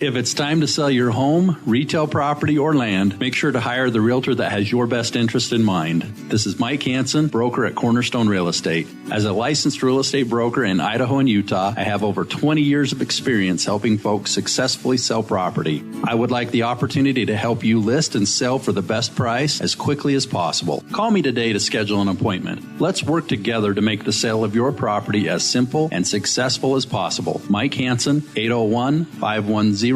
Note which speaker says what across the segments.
Speaker 1: If it's time to sell your home, retail property, or land, make sure to hire the realtor that has your best interest in mind. This is Mike Hansen, broker at Cornerstone Real Estate. As a licensed real estate broker in Idaho and Utah, I have over 20 years of experience helping folks successfully sell property. I would like the opportunity to help you list and sell for the best price as quickly as possible. Call me today to schedule an appointment. Let's work together to make the sale of your property as simple and successful as possible. Mike Hansen, 801-510-1121.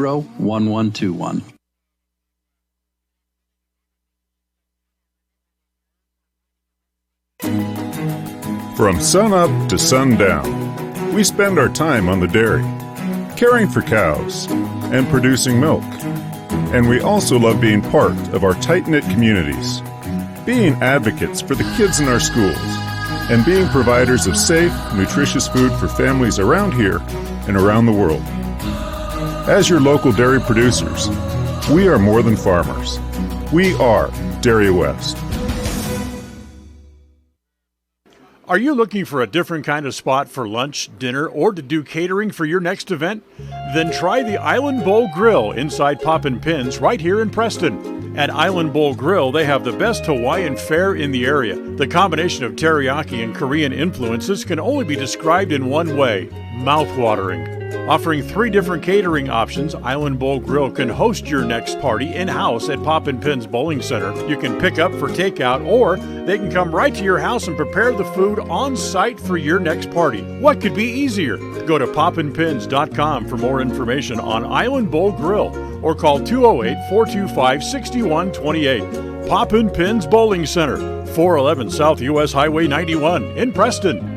Speaker 2: From sunup to sundown, we spend our time on the dairy, caring for cows and producing milk. And we also love being part of our tight-knit communities, being advocates for the kids in our schools, and being providers of safe, nutritious food for families around here and around the world. As your local dairy producers, we are more than farmers. We are Dairy West.
Speaker 3: Are you looking for a different kind of spot for lunch, dinner, or to do catering for your next event? Then try the Island Bowl Grill inside Poppin' Pins right here in Preston. At Island Bowl Grill, they have the best Hawaiian fare in the area. The combination of teriyaki and Korean influences can only be described in one way: mouth-watering. Offering 3 different catering options, Island Bowl Grill can host your next party in-house at Poppin' Pins Bowling Center. You can pick up for takeout, or they can come right to your house and prepare the food on-site for your next party. What could be easier? Go to poppinpins.com for more information on Island Bowl Grill, or call 208-425-6128. Poppin' Pins Bowling Center, 411 South US Highway 91 in Preston.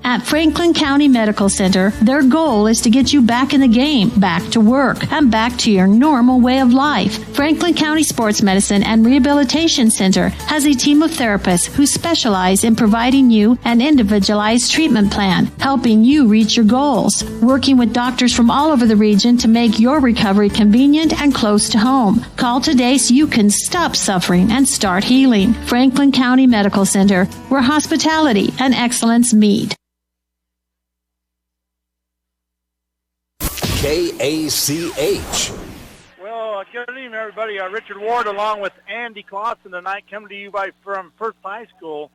Speaker 4: At Franklin County Medical Center, their goal is to get you back in the game, back to work, and back to your normal way of life. Franklin County Sports Medicine and Rehabilitation Center has a team of therapists who specialize in providing you an individualized treatment plan, helping you reach your goals, working with doctors from all over the region to make your recovery convenient and close to home. Call today so you can stop suffering and start healing. Franklin County Medical Center, where hospitality and excellence meet.
Speaker 5: KACH.
Speaker 6: Well, good evening, everybody. Richard Ward along with Andy Clausen tonight, coming to you from Firth High School,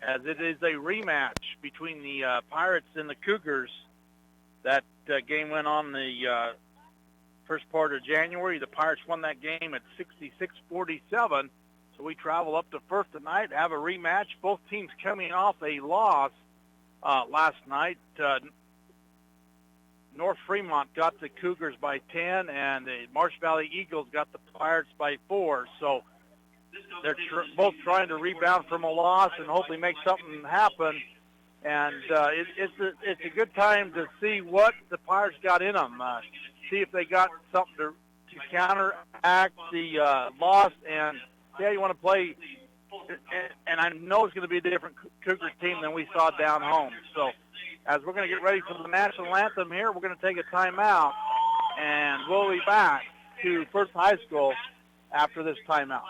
Speaker 6: as it is a rematch between the Pirates and the Cougars. That game went on the first part of January. The Pirates won that game at 66-47, so we travel up to Firth tonight, have a rematch. Both teams coming off a loss last night. North Fremont got the Cougars by 10, and the Marsh Valley Eagles got the Pirates by 4. So they're both trying to rebound from a loss and hopefully make something happen. And it's a good time to see what the Pirates got in them, see if they got something to counteract the loss. And, yeah, you want to play, and I know it's going to be a different Cougars team than we saw down home. So as we're going to get ready for the national anthem here, we're going to take a timeout, and we'll be back to Firth High School after this timeout.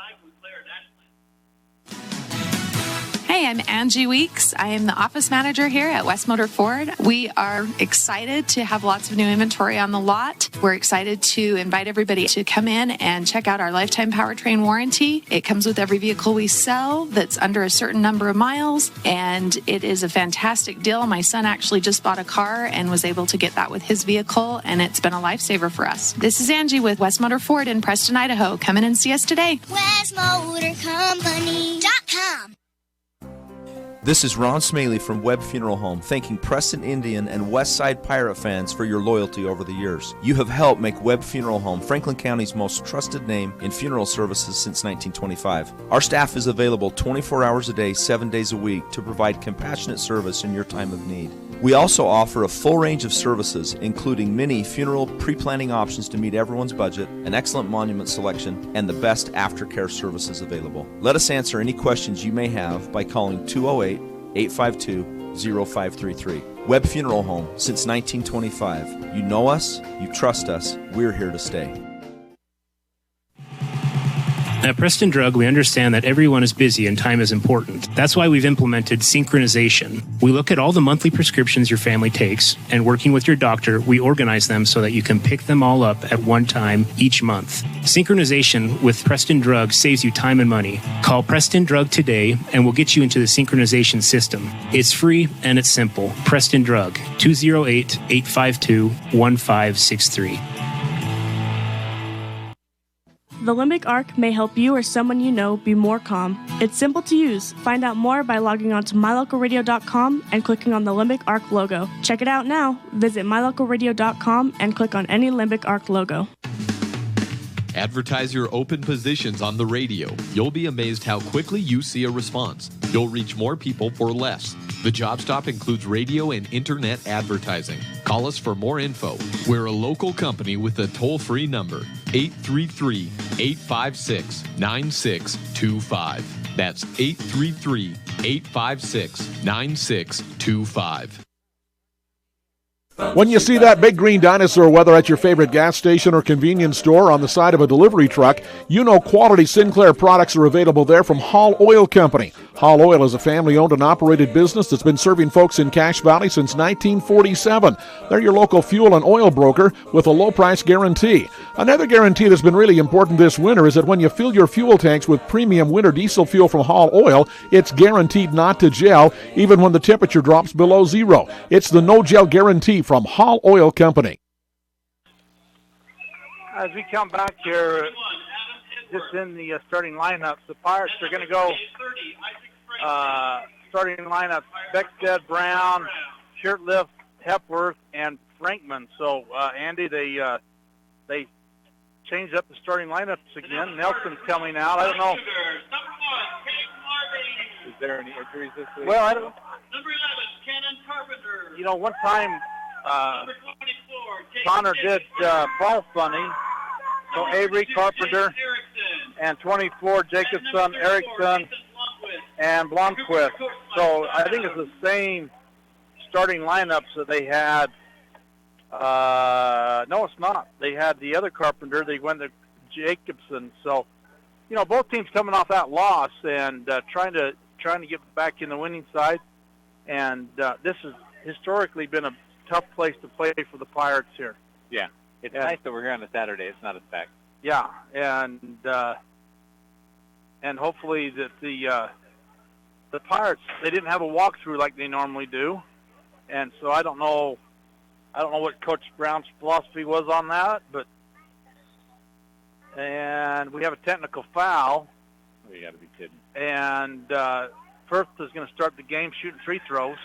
Speaker 7: Hey, I'm Angie Weeks. I am the office manager here at West Motor Ford. We are excited to have lots of new inventory on the lot. We're excited to invite everybody to come in and check out our lifetime powertrain warranty. It comes with every vehicle we sell that's under a certain number of miles, and it is a fantastic deal. My son actually just bought a car and was able to get that with his vehicle, and it's been a lifesaver for us. This is Angie with West Motor Ford in Preston, Idaho. Come in and see us today.
Speaker 8: WestMotorCompany.com.
Speaker 5: This is Ron Smaley from Webb Funeral Home, thanking Preston Indian and Westside Pirate fans for your loyalty over the years. You have helped make Webb Funeral Home Franklin County's most trusted name in funeral services since 1925. Our staff is available 24 hours a day, 7 days a week to provide compassionate service in your time of need. We also offer a full range of services, including many funeral pre-planning options to meet everyone's budget, an excellent monument selection, and the best aftercare services available. Let us answer any questions you may have by calling 208-852-0533. Webb Funeral Home, since 1925. You know us, you trust us, we're here to stay.
Speaker 8: At Preston Drug, we understand that everyone is busy and time is important. That's why we've implemented synchronization. We look at all the monthly prescriptions your family takes, and working with your doctor, we organize them so that you can pick them all up at one time each month. Synchronization with Preston Drug saves you time and money. Call Preston Drug today, and we'll get you into the synchronization system. It's free and it's simple. Preston Drug, 208-852-1563.
Speaker 9: The Limbic Arc may help you or someone you know be more calm. It's simple to use. Find out more by logging on to mylocalradio.com and clicking on the Limbic Arc logo. Check it out now. Visit mylocalradio.com and click on any Limbic Arc logo.
Speaker 10: Advertise your open positions on the radio. You'll be amazed how quickly you see a response. You'll reach more people for less. The Job Stop includes radio and internet advertising. Call us for more info. We're a local company with a toll-free number, 833-856-9625. That's 833-856-9625.
Speaker 11: When you see that big green dinosaur, whether at your favorite gas station or convenience store on the side of a delivery truck, you know quality Sinclair products are available there from Hall Oil Company. Hall Oil is a family-owned and operated business that's been serving folks in Cache Valley since 1947. They're your local fuel and oil broker with a low-price guarantee. Another guarantee that's been really important this winter is that when you fill your fuel tanks with premium winter diesel fuel from Hall Oil, it's guaranteed not to gel even when the temperature drops below zero. It's the no-gel guarantee from Hall Oil Company.
Speaker 6: As we come back here, just in the starting lineups, the Pirates are going to go starting lineup: Beckstead, Brown, Shirtlift, Hepworth, and Frankman. So, Andy, they changed up the starting lineups again. Nelson's coming out. I don't know.
Speaker 12: Is there any injuries this week?
Speaker 6: Well, I don't.
Speaker 12: Number 11, Cannon Carpenter.
Speaker 6: You know, one time Connor did ball funny. So Avery, Carpenter, and 24, Jacobson, Erickson, and Blomquist. So I think it's the same starting lineups that they had. No, it's not. They had the other Carpenter. They went to Jacobson. So, you know, both teams coming off that loss and trying to get back in the winning side. And this has historically been a tough place to play for the Pirates here.
Speaker 12: Yeah. It's nice that we're here on a Saturday. It's not as packed.
Speaker 6: Yeah, and hopefully that the Pirates, they didn't have a walkthrough like they normally do, and so I don't know what Coach Brown's philosophy was on that, and we have a technical foul.
Speaker 12: Oh, you got to be kidding.
Speaker 6: And Firth is going to start the game shooting free throws.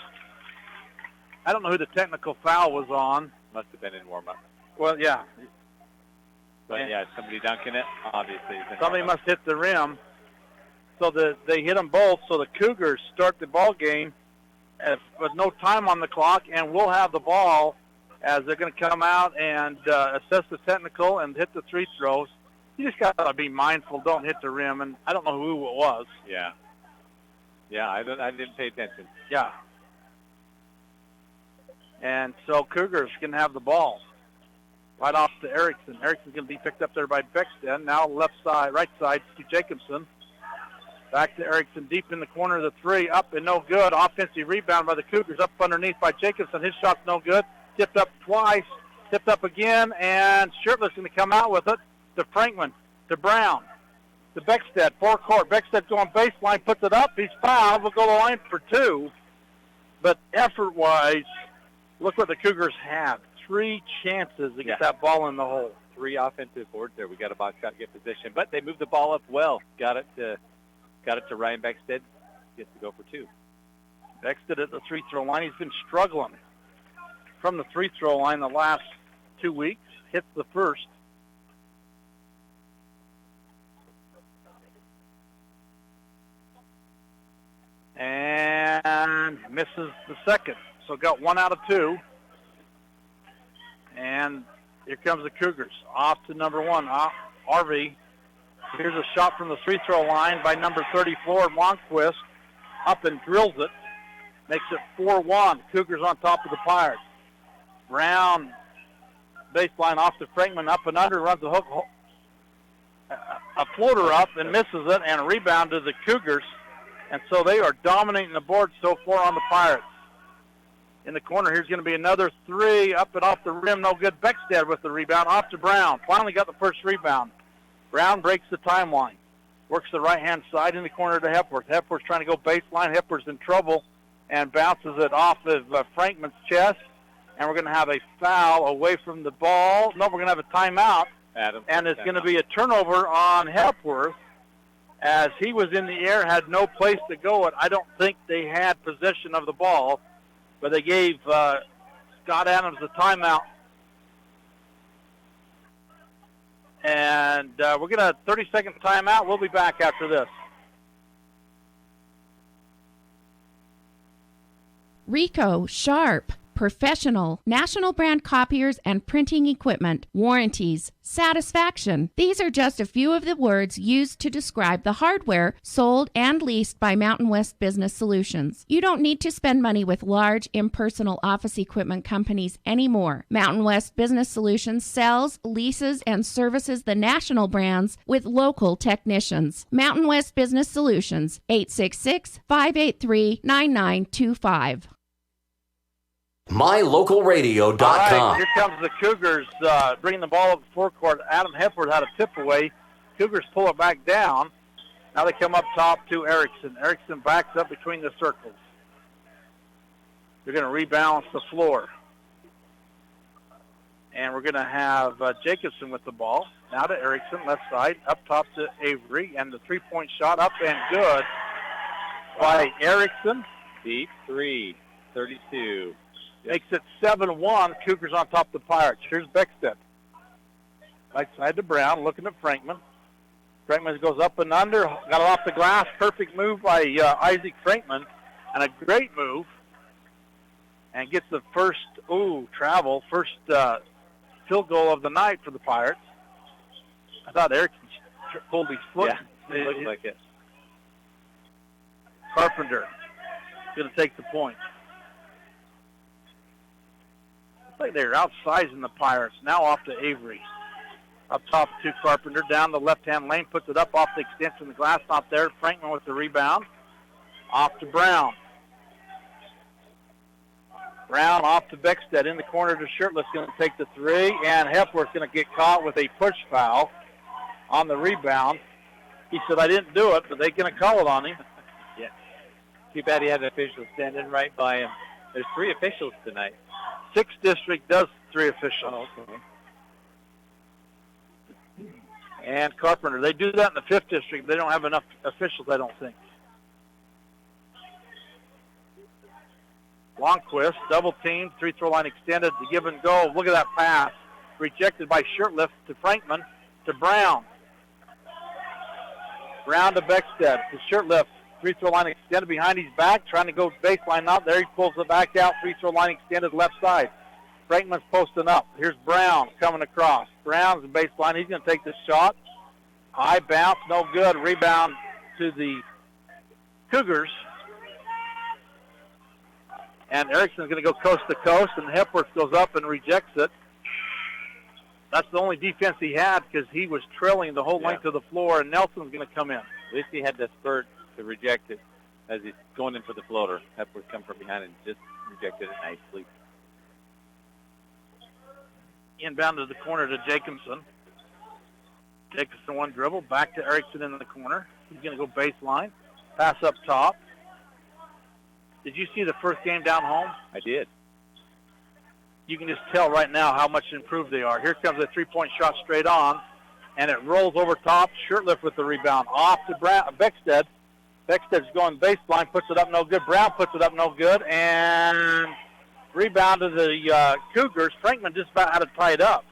Speaker 6: I don't know who the technical foul was on.
Speaker 12: Must have been in warm-up.
Speaker 6: Well, yeah.
Speaker 12: But, yeah, somebody dunking it, obviously.
Speaker 6: Somebody must hit the rim. So they hit them both, so the Cougars start the ball game with no time on the clock, and we'll have the ball as they're going to come out and assess the technical and hit the free throws. You just got to be mindful, don't hit the rim, and I don't know who it was.
Speaker 12: Yeah. Yeah, I didn't pay attention.
Speaker 6: Yeah. And so Cougars can have the ball. Right off to Erickson. Erickson's going to be picked up there by Beckstead. Now left side, right side to Jacobson. Back to Erickson, deep in the corner of the three. Up and no good. Offensive rebound by the Cougars. Up underneath by Jacobson. His shot's no good. Tipped up twice. Tipped up again. And Shirtless going to come out with it to Frankman. To Brown. To Beckstead. Forecourt. Beckstead going baseline. Puts it up. He's fouled. We'll go to the line for two. But effort-wise, look what the Cougars have. 3 chances to get that ball in the hole.
Speaker 12: 3 offensive boards there. We got a box shot, get position, but they moved the ball up well. Got it to Ryan Beckstead. Gets to go for 2.
Speaker 6: Beckstead at the free throw line. He's been struggling from the free throw line the last 2 weeks. Hits the first. And misses the second. So got 1 out of 2. And here comes the Cougars. Off to number 1, RV. Here's a shot from the free throw line by number 34, Monquist. Up and drills it. Makes it 4-1. Cougars on top of the Pirates. Brown, baseline off to Frankman, up and under, runs the hook. a floater up and misses it, and a rebound to the Cougars. And so they are dominating the board so far on the Pirates. In the corner, here's going to be another three, up and off the rim, no good. Beckstead with the rebound, off to Brown. Finally got the first rebound. Brown breaks the timeline. Works the right-hand side in the corner to Hepworth. Hepworth's trying to go baseline. Hepworth's in trouble and bounces it off of Frankman's chest. And we're going to have a foul away from the ball. No, we're going to have a timeout.
Speaker 12: Adam.
Speaker 6: And it's going to be a turnover on Hepworth as he was in the air, had no place to go. And I don't think they had possession of the ball, but they gave Scott Adams a timeout. And we're going to 30-second timeout. We'll be back after this.
Speaker 13: Rico, Sharp, Professional, national brand copiers and printing equipment, warranties, satisfaction. These are just a few of the words used to describe the hardware sold and leased by Mountain West Business Solutions. You don't need to spend money with large, impersonal office equipment companies anymore. Mountain West Business Solutions sells, leases, and services the national brands with local technicians. Mountain West Business Solutions, 866-583-9925.
Speaker 14: MyLocalRadio.com.
Speaker 6: All right, here comes the Cougars bringing the ball up the forecourt. Adam Hepworth had a tip away. Cougars pull it back down. Now they come up top to Erickson. Erickson backs up between the circles. They're going to rebalance the floor. And we're going to have Jacobson with the ball. Now to Erickson, left side, up top to Avery. And the three-point shot up and good by Erickson.
Speaker 12: Deep three, 32.
Speaker 6: Makes it 7-1. Cougars on top of the Pirates. Here's Beckstead. Right side to Brown, looking at Frankman. Frankman goes up and under, got it off the glass. Perfect move by Isaac Frankman, and a great move. And gets the first field goal of the night for the Pirates. I thought Erickson pulled his foot.
Speaker 12: Yeah, it looked like it.
Speaker 6: Carpenter going to take the point. Like they're outsizing the Pirates. Now off to Avery. Up top to Carpenter. Down the left-hand lane. Puts it up off the extension of the glass. Not there. Frankman with the rebound. Off to Brown. Brown off to Beckstead. In the corner to Shirtless. Going to take the three. And Hepworth's going to get caught with a push foul on the rebound. He said, I didn't do it, but they're going to call it on him.
Speaker 12: Yeah. Too bad he had an official standing right by him. There's three officials tonight.
Speaker 6: 6th District does three officials.
Speaker 12: Oh, okay.
Speaker 6: And Carpenter. They do that in the 5th District. They don't have enough officials, I don't think. Longquist, double teamed, free throw line extended, the give and go. Look at that pass. Rejected by Shirtlift to Frankman to Brown. Brown to Beckstead to Shirtlift. Free throw line extended behind his back, trying to go baseline out there. He pulls it back out. Free throw line extended left side. Frankman's posting up. Here's Brown coming across. Brown's the baseline. He's going to take the shot. High bounce, no good. Rebound to the Cougars. And Erickson's going to go coast to coast, and Hepworth goes up and rejects it. That's the only defense he had because he was trailing the whole length of the floor, and Nelson's going to come in.
Speaker 12: At least he had the spurt to reject it as he's going in for the floater. Hepworth come from behind and just rejected it nicely.
Speaker 6: Inbound to the corner to Jacobson. Jacobson one dribble, back to Erickson in the corner. He's going to go baseline. Pass up top. Did you see the first game down home?
Speaker 12: I did.
Speaker 6: You can just tell right now how much improved they are. Here comes a three-point shot straight on, and it rolls over top. Shirtlift with the rebound. Off to Beckstead. Beckstead's going baseline, puts it up no good. Brown puts it up no good, and rebound to the Cougars. Frankman just about had it tied up.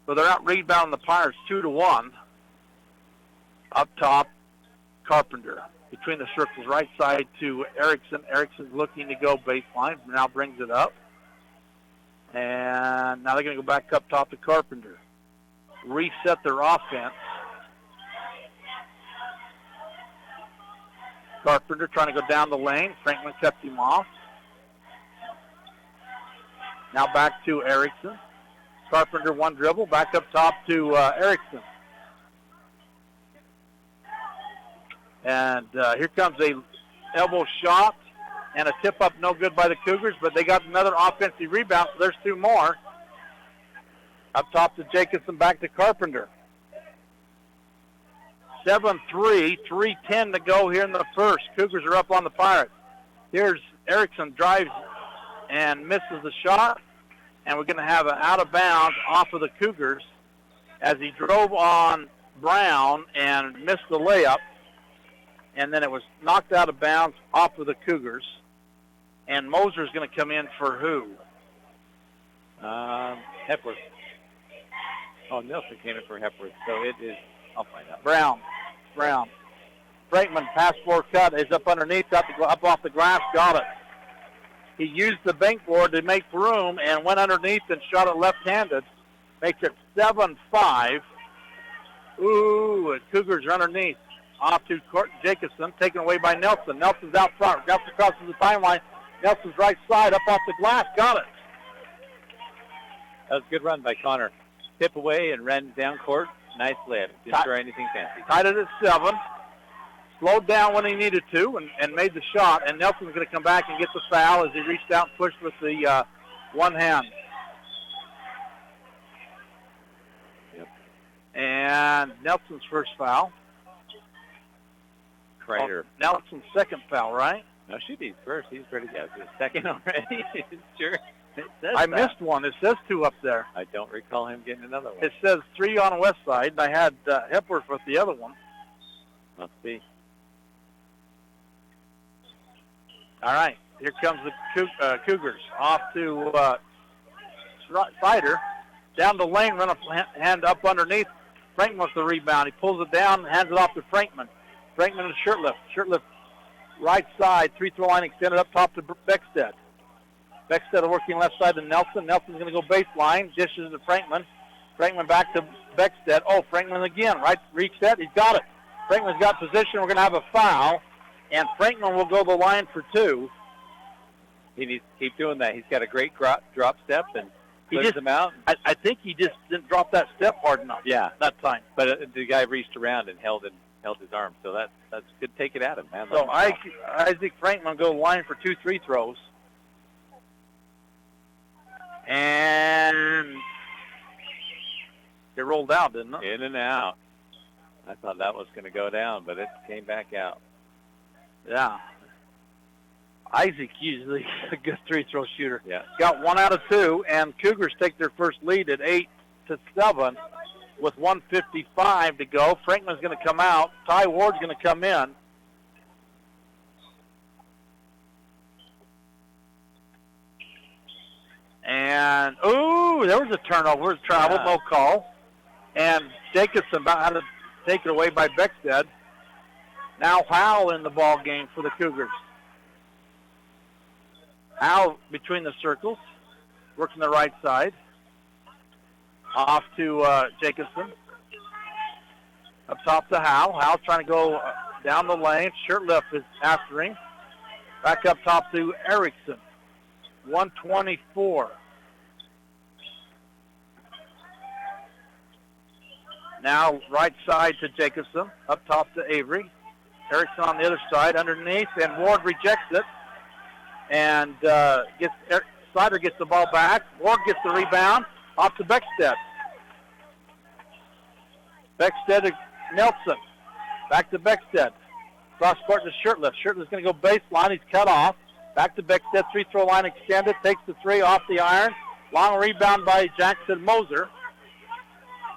Speaker 6: So they're out rebounding the Pirates 2-1. Up top, Carpenter. Between the circles, right side to Erickson. Erickson's looking to go baseline. Now brings it up. And now they're going to go back up top to Carpenter. Reset their offense. Carpenter trying to go down the lane. Franklin kept him off. Now back to Erickson. Carpenter, one dribble. Back up top to Erickson. And here comes a elbow shot and a tip-up, no good by the Cougars, but they got another offensive rebound, so there's two more. Up top to Jacobson, back to Carpenter. 7-3, 3:10 to go here in the first. Cougars are up on the Pirates. Here's Erickson, drives and misses the shot, and we're going to have an out of bounds off of the Cougars as he drove on Brown and missed the layup, and then it was knocked out of bounds off of the Cougars. And Moser's going to come in for who?
Speaker 12: Hepworth. Oh, Nelson came in for Hepworth, so it is, I'll find out.
Speaker 6: Brown. Brakeman, pass floor cut, is up underneath, up off the glass, got it. He used the bank board to make room and went underneath and shot it left-handed. Makes it 7-5. Ooh, and Cougars are underneath. Off to Jacobson, taken away by Nelson. Nelson's out front. Nelson crosses the timeline. Nelson's right side, up off the glass. Got it.
Speaker 12: That was a good run by Connor. Tip away and ran down court. Nice layup. Didn't try anything fancy.
Speaker 6: Tied it at 7. Slowed down when he needed to and made the shot. And Nelson's going to come back and get the foul as he reached out and pushed with the one hand.
Speaker 12: Yep.
Speaker 6: And Nelson's first foul.
Speaker 12: Kreider.
Speaker 6: Nelson's second foul, right?
Speaker 12: No, should be his first. He's pretty good. His second already. Sure.
Speaker 6: I missed one. It says 2 up there.
Speaker 12: I don't recall him getting another one.
Speaker 6: It says 3 on the west side, and I had Hepworth with the other one.
Speaker 12: Must be.
Speaker 6: All right. Here comes the Cougars. Off to Sider. Down the lane, run a hand up underneath. Frankman with the rebound. He pulls it down, hands it off to Frankman. Frankman and Shirtlift. Shirtlift right side, free-throw line extended up top to Beckstead. Beckstead working left side to Nelson. Nelson's going to go baseline, dishes to Frankman. Frankman back to Beckstead. Oh, Frankman again, right reset. He's got it. Frankman's got position. We're going to have a foul, and Frankman will go the line for 2.
Speaker 12: He needs to keep doing that. He's got a great drop step and clears them out.
Speaker 6: I think he just didn't drop that step hard enough.
Speaker 12: Yeah,
Speaker 6: that time.
Speaker 12: But the guy reached around and held his arm, so that's good. Take it at him, man.
Speaker 6: So I think Frankman will go line for 2 free throws. And it rolled out, didn't it?
Speaker 12: In and out. I thought that was going to go down, but it came back out.
Speaker 6: Yeah. Isaac usually a good free-throw shooter.
Speaker 12: Yeah.
Speaker 6: Got 1 out of 2, and Cougars take their first lead at 8-7 with 1:55 to go. Frankman's going to come out. Ty Ward's going to come in. And, there was a turnover. Travel, no call. And Jacobson about to take it away by Beckstead. Now Howell in the ball game for the Cougars. Howell between the circles, working the right side. Off to Jacobson. Up top to Howell. Howell trying to go down the lane. Shirtlift is after him. Back up top to Erickson. 124. Now right side to Jacobson. Up top to Avery. Erickson on the other side underneath, and Ward rejects it. And Sider gets the ball back. Ward gets the rebound. Off to Beckstead. Beckstead to Nelson. Back to Beckstead. Cross court to Shirtlift. Shirtlift's going to go baseline. He's cut off. Back to Beckstead. Free-throw line extended. Takes the 3 off the iron. Long rebound by Jackson Moser.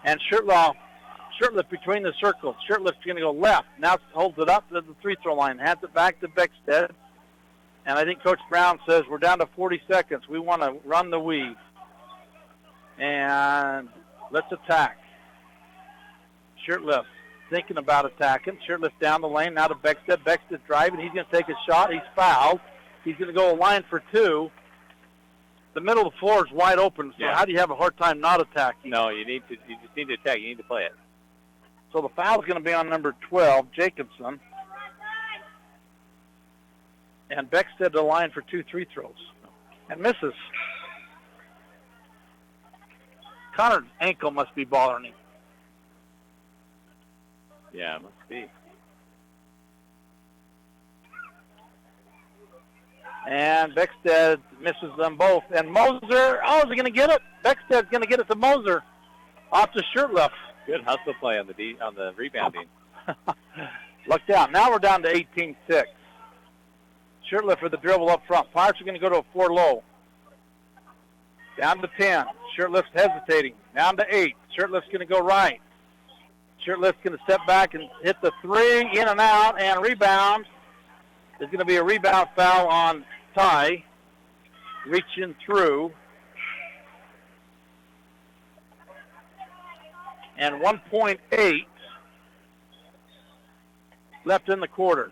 Speaker 6: And Shirtlift between the circles. Shirtlift's going to go left. Now holds it up to the free-throw line. Hands it back to Beckstead. And I think Coach Brown says we're down to 40 seconds. We want to run the weave. And let's attack. Shirtlift thinking about attacking. Shirtlift down the lane. Now to Beckstead. Beckstead driving. He's going to take a shot. He's fouled. He's going to go a line for 2. The middle of the floor is wide open. So how do you have a hard time not attacking?
Speaker 12: No, you just need to attack. You need to play it.
Speaker 6: So the foul is going to be on number 12, Jacobson. And Beckstead to the line for 2 free throws. And misses. Connor's ankle must be bothering him.
Speaker 12: Yeah, it must be.
Speaker 6: And Beckstead misses them both. And Moser, is he going to get it? Beckstead's going to get it to Moser off the Shirtliff.
Speaker 12: Good hustle play on the rebounding.
Speaker 6: Looked out. Now we're down to 18-6. Shirtliff for the dribble up front. Pirates are going to go to a 4 low. Down to 10. Shirtliff's hesitating. Down to 8. Shirtliff's going to go right. Shirtliff's going to step back and hit the 3, in and out, and rebound. There's going to be a rebound foul on Ty. Reaching through. And 1.8 left in the quarter.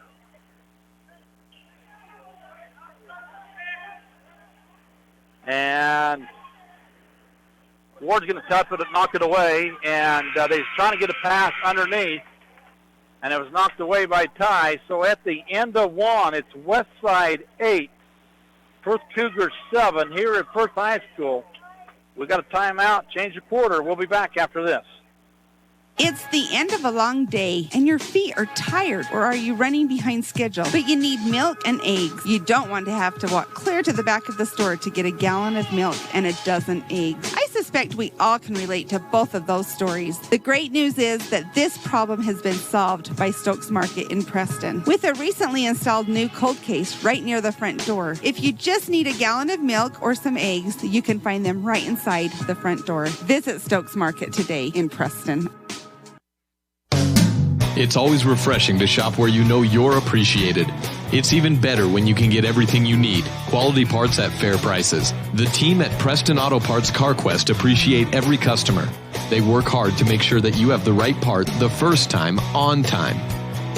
Speaker 6: And Ward's going to tap it and knock it away, and they're trying to get a pass underneath, and it was knocked away by Ty. So at the end of 1, it's Westside 8, Firth Cougars 7 here at Firth High School. We got a timeout, change the quarter. We'll be back after this.
Speaker 14: It's the end of a long day, and your feet are tired, or are you running behind schedule? But you need milk and eggs. You don't want to have to walk clear to the back of the store to get a gallon of milk and a dozen eggs. I suspect we all can relate to both of those stories. The great news is that this problem has been solved by Stokes Market in Preston, with a recently installed new cold case right near the front door. If you just need a gallon of milk or some eggs, you can find them right inside the front door. Visit Stokes Market today in Preston.
Speaker 10: It's always refreshing to shop where you know you're appreciated. It's even better when you can get everything you need. Quality parts at fair prices. The team at Preston Auto Parts CarQuest appreciate every customer. They work hard to make sure that you have the right part the first time, on time.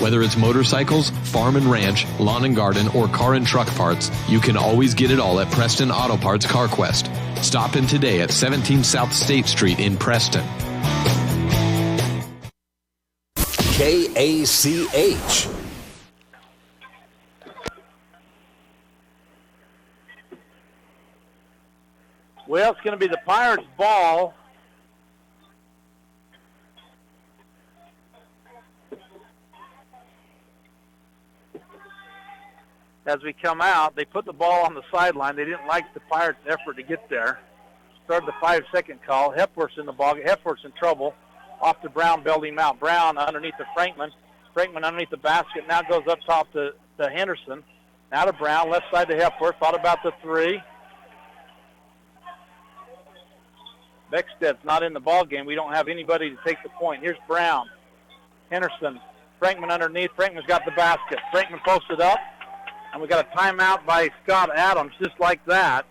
Speaker 10: Whether it's motorcycles, farm and ranch, lawn and garden, or car and truck parts, you can always get it all at Preston Auto Parts CarQuest. Stop in today at 17 South State Street in Preston.
Speaker 15: KACH.
Speaker 6: Well, it's going to be the Pirates' ball. As we come out, they put the ball on the sideline. They didn't like the Pirates' effort to get there. Started the 5-second call. Hepworth's in the ball. Hepworth's in trouble. Off to Brown, bailed him out. Brown underneath the Frankman. Frankman underneath the basket. Now goes up top to Henderson. Now to Brown, left side to Hepworth. Thought about the 3. Beckstead's not in the ball game. We don't have anybody to take the point. Here's Brown. Henderson. Frankman underneath. Frankman's got the basket. Frankman posted up. And we got a timeout by Scott Adams, just like that.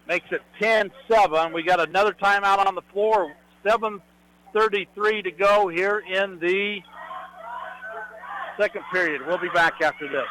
Speaker 6: Makes it 10-7. We got another timeout on the floor. 7:33 to go here in the second period. We'll be back after this.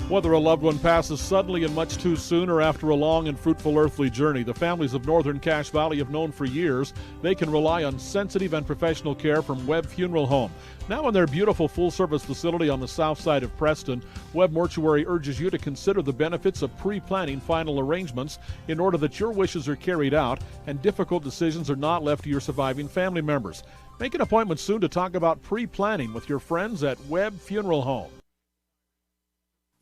Speaker 11: Whether a loved one passes suddenly and much too soon or after a long and fruitful earthly journey, the families of Northern Cache Valley have known for years they can rely on sensitive and professional care from Webb Funeral Home. Now in their beautiful full-service facility on the south side of Preston, Webb Mortuary urges you to consider the benefits of pre-planning final arrangements in order that your wishes are carried out and difficult decisions are not left to your surviving family members. Make an appointment soon to talk about pre-planning with your friends at Webb Funeral Home.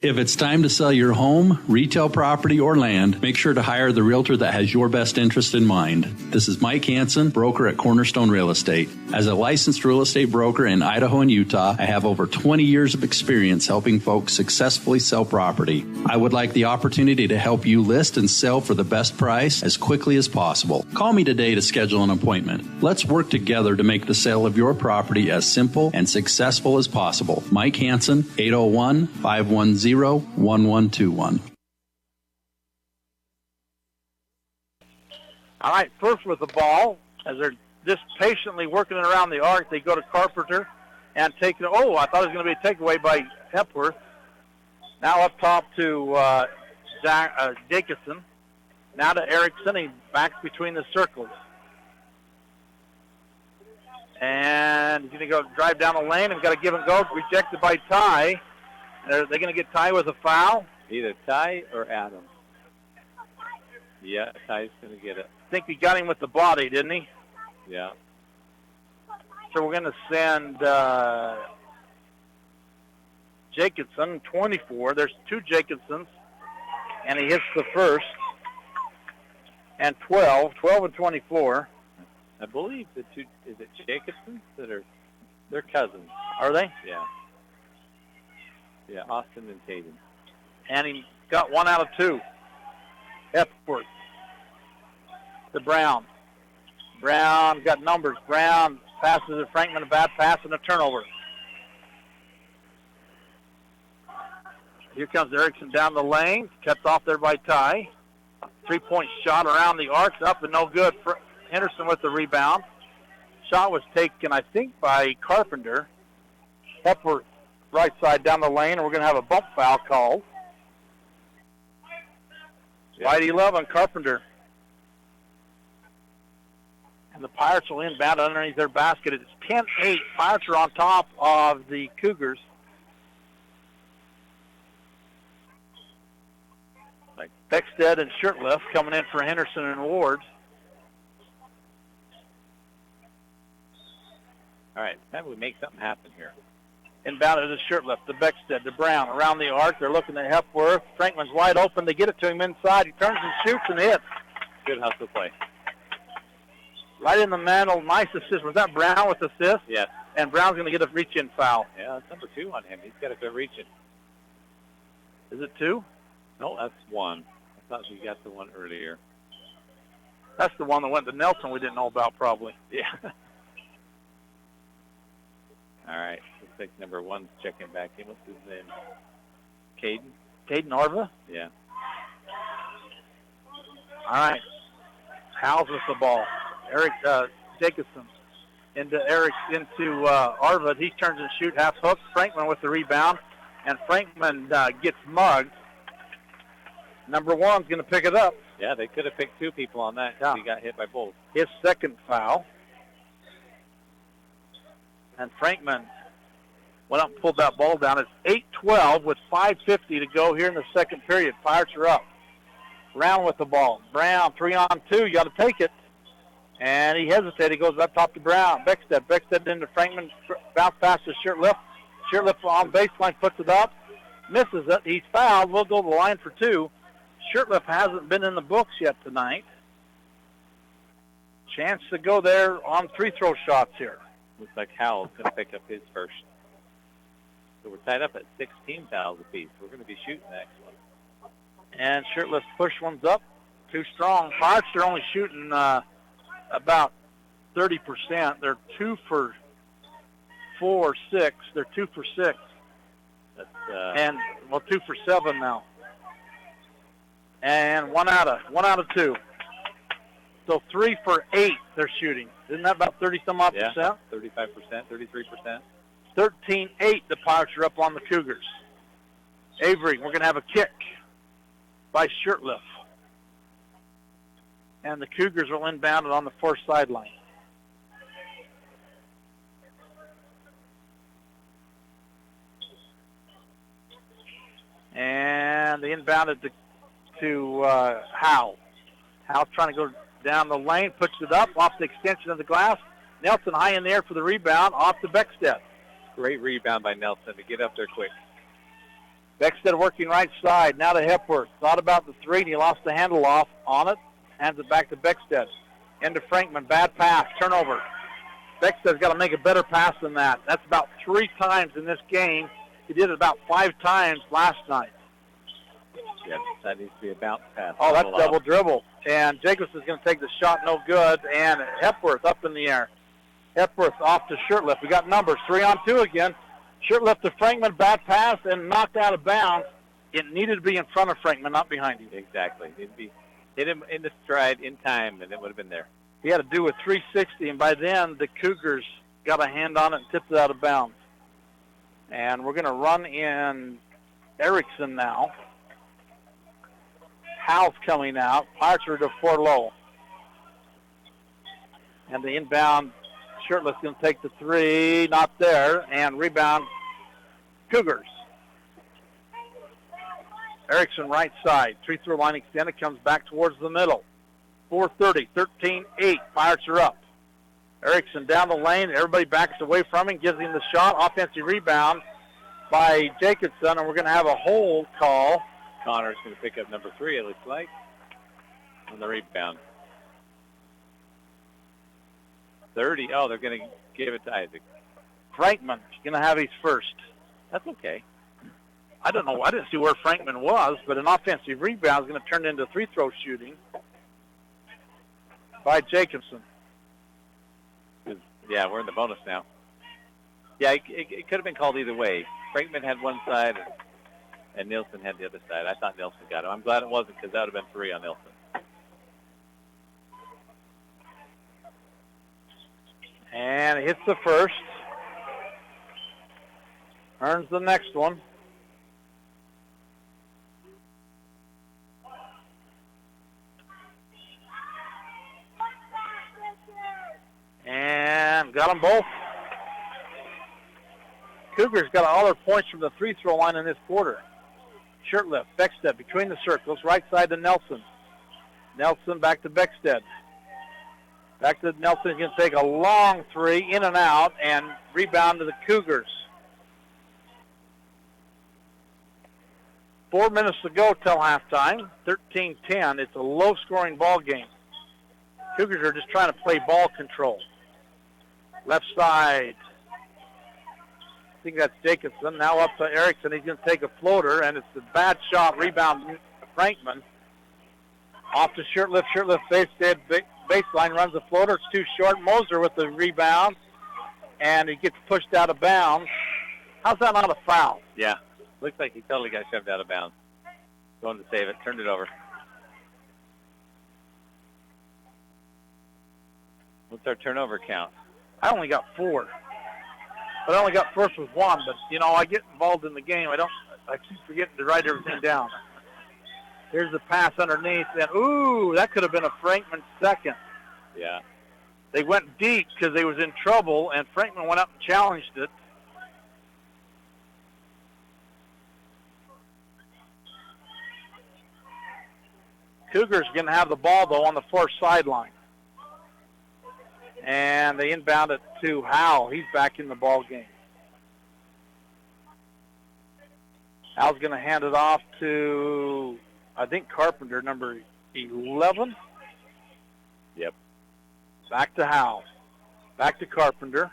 Speaker 1: If it's time to sell your home, retail property, or land, make sure to hire the realtor that has your best interest in mind. This is Mike Hansen, broker at Cornerstone Real Estate. As a licensed real estate broker in Idaho and Utah, I have over 20 years of experience helping folks successfully sell property. I would like the opportunity to help you list and sell for the best price as quickly as possible. Call me today to schedule an appointment. Let's work together to make the sale of your property as simple and successful as possible. Mike Hansen, 801-510-1121.
Speaker 6: All right, Firth with the ball. As they're just patiently working it around the arc, they go to Carpenter and take it. Oh, I thought it was going to be a takeaway by Hepworth. Now up top to Jacobson. Now to Erickson. He backs between the circles. And he's going to go drive down the lane and got a give and go. Rejected by Ty. Are they going to get Ty with a foul?
Speaker 12: Either Ty or Adams. Yeah, Ty's going to get it.
Speaker 6: I think he got him with the body, didn't he?
Speaker 12: Yeah.
Speaker 6: So we're going to send Jacobson, 24. There's 2 Jacobsons, and he hits the first. And 12 and 24.
Speaker 12: I believe the 2, is it Jacobsons they're cousins.
Speaker 6: Are they?
Speaker 12: Yeah. Yeah, Austin and Tatum.
Speaker 6: And he got 1 out of 2. Epworth to Brown. Brown got numbers. Brown passes to Frankman, a bad pass and a turnover. Here comes Erickson down the lane. Cuts off there by Ty. 3-point shot around the arc. Up and no good. For Henderson with the rebound. Shot was taken, I think, by Carpenter. Epworth right side down the lane, and we're going to have a bump foul called. White 11, Carpenter. And the Pirates will inbound underneath their basket. It's 10-8. Pirates are on top of the Cougars. Beckstead and Shirtliff coming in for Henderson and Ward.
Speaker 12: All right, how do we make something happen here?
Speaker 6: Inbounded to Shirtliff, to Beckstead, to Brown. Around the arc, they're looking at Hepworth. Franklin's wide open. They get it to him inside. He turns and shoots and hits.
Speaker 12: Good hustle play.
Speaker 6: Right in the mantle. Nice assist. Was that Brown with assist?
Speaker 12: Yes.
Speaker 6: And Brown's going to get a reach-in foul.
Speaker 12: Yeah, that's number 2 on him. He's got to go reaching.
Speaker 6: Is it 2?
Speaker 12: No, that's 1. I thought we got the one earlier.
Speaker 6: That's the one that went to Nelson we didn't know about probably.
Speaker 12: Yeah. All right. Looks like number 1's checking back in. What's his name? Caden?
Speaker 6: Caden Arva?
Speaker 12: Yeah.
Speaker 6: All right. Howes with the ball. Eric Jacobson into Arva. He turns and shoots half hook. Frankman with the rebound. And Frankman gets mugged. Number 1's going to pick it up.
Speaker 12: Yeah, they could have picked 2 people on that. Yeah. He got hit by both.
Speaker 6: His second foul. And Frankman went up and pulled that ball down. It's 8-12 with 5:50 to go here in the second period. Pirates are up. Brown with the ball. Brown, 3-on-2. You got to take it. And he hesitated. He goes up top to Brown. Beckstead into Frankman. Bounce pass to Shirtliff. Shirtliff on baseline, puts it up. Misses it. He's fouled. We'll go to the line for 2. Shirtliff hasn't been in the books yet tonight. Chance to go there on free throw shots here.
Speaker 12: Looks like Howell's going to pick up his first. So we're tied up at 16 fouls apiece. We're going to be shooting the next one.
Speaker 6: And Shirtliff push one's up. Too strong. Pirates are only shooting about 30%. They're 2 for 4, 6. They're 2 for 6.
Speaker 12: That's,
Speaker 6: 2 for 7 now. And 1 out of 2. So 3 for 8 they're shooting. Isn't that about 30-some-odd percent?
Speaker 12: 35%, 33%.
Speaker 6: 13-8 the Pirates are up on the Cougars. Avery, we're going to have a kick by Shirtliff. And the Cougars will inbound it on the far sideline. And they inbounded to Howe. Howe's trying to go down the lane, puts it up off the extension of the glass. Nelson high in the air for the rebound, off to Beckstead.
Speaker 12: Great rebound by Nelson to get up there quick.
Speaker 6: Beckstead working right side, now to Hepworth. Thought about the 3, and he lost the handle off on it. Hands it back to Beckstead. Into Frankman, bad pass, turnover. Beckstead's got to make a better pass than that. That's about 3 times in this game. He did it about 5 times last night.
Speaker 12: Yeah, that needs to be a bounce pass.
Speaker 6: Oh, that's double dribble. And Jacobson's going to take the shot, no good. And Hepworth up in the air. Hepworth off to Shirtliff. We got numbers, 3-on-2 again. Shirtliff to Frankman, bad pass, and knocked out of bounds. It needed to be in front of Frankman, not behind him.
Speaker 12: Exactly. Hit him in the stride in time, and it would have been there.
Speaker 6: He had to do a 360, and by then the Cougars got a hand on it and tipped it out of bounds. And we're going to run in Erickson now. Howe's coming out. Pirates are to 4 low. And the inbound, Shirtliff's going to take the 3, not there, and rebound Cougars. Erickson right side. Free throw line extended, comes back towards the middle. 4:30, 13-8. Pirates are up. Erickson down the lane. Everybody backs away from him, gives him the shot. Offensive rebound by Jacobson, and we're going to have a hold call.
Speaker 12: Connor's going to pick up number 3, it looks like, on the rebound. 30. Oh, they're going to give it to Isaac.
Speaker 6: Frankman's going to have his first.
Speaker 12: That's okay.
Speaker 6: I don't know. I didn't see where Frankman was, but an offensive rebound is going to turn into free throw shooting by Jacobson.
Speaker 12: Yeah, we're in the bonus now. Yeah, it could have been called either way. Frankman had one side, and Nielsen had the other side. I thought Nielsen got him. I'm glad it wasn't, because that would have been 3 on Nielsen.
Speaker 6: And he hits the first. Earns the next one. And got them both. Cougars got all their points from the free throw line in this quarter. Shirtlift, Beckstead between the circles, right side to Nelson. Nelson back to Beckstead. Back to Nelson. He's going to take a long 3 in and out and rebound to the Cougars. 4 minutes to go till halftime. 13-10. It's a low-scoring ball game. Cougars are just trying to play ball control. Left side. I think that's Jacobson. Now up to Erickson. He's going to take a floater, and it's a bad shot. Rebound Frankman. Off to Shirtlift. Shirtlift baseline runs the floater. It's too short. Moser with the rebound, and he gets pushed out of bounds. How's that not a foul?
Speaker 12: Yeah. Looks like he totally got shoved out of bounds. Going to save it. Turned it over. What's our turnover count?
Speaker 6: I only got 4. But I only got first with 1. But, you know, I get involved in the game. I keep forgetting to write everything down. Here's the pass underneath. And, ooh, that could have been a Frankman second.
Speaker 12: Yeah.
Speaker 6: They went deep because they was in trouble, and Frankman went up and challenged it. Cougars going to have the ball, though, on the far sideline. And they inbound it to Howell. He's back in the ball game. Howell's going to hand it off to, I think, Carpenter, number 11.
Speaker 12: Yep.
Speaker 6: Back to Howell. Back to Carpenter.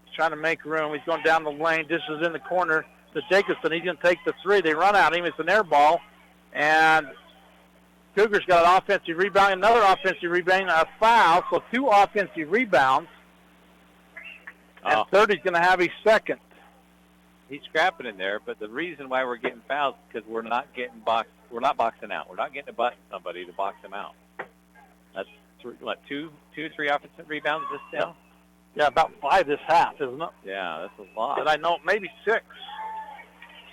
Speaker 6: He's trying to make room. He's going down the lane. This is in the corner to Jacobson. He's going to take the 3. They run at him. It's an air ball. And Cougars got an offensive rebound, another offensive rebound, a foul, so 2 offensive rebounds. And 30's going to have his second.
Speaker 12: He's scrapping in there, but the reason why we're getting fouls is because we're not getting boxed. We're not boxing out. We're not getting to button somebody to box him out. That's two, 3 offensive rebounds this down.
Speaker 6: Yeah, about 5 this half, isn't it?
Speaker 12: Yeah, that's a lot.
Speaker 6: Did I know? Maybe 6.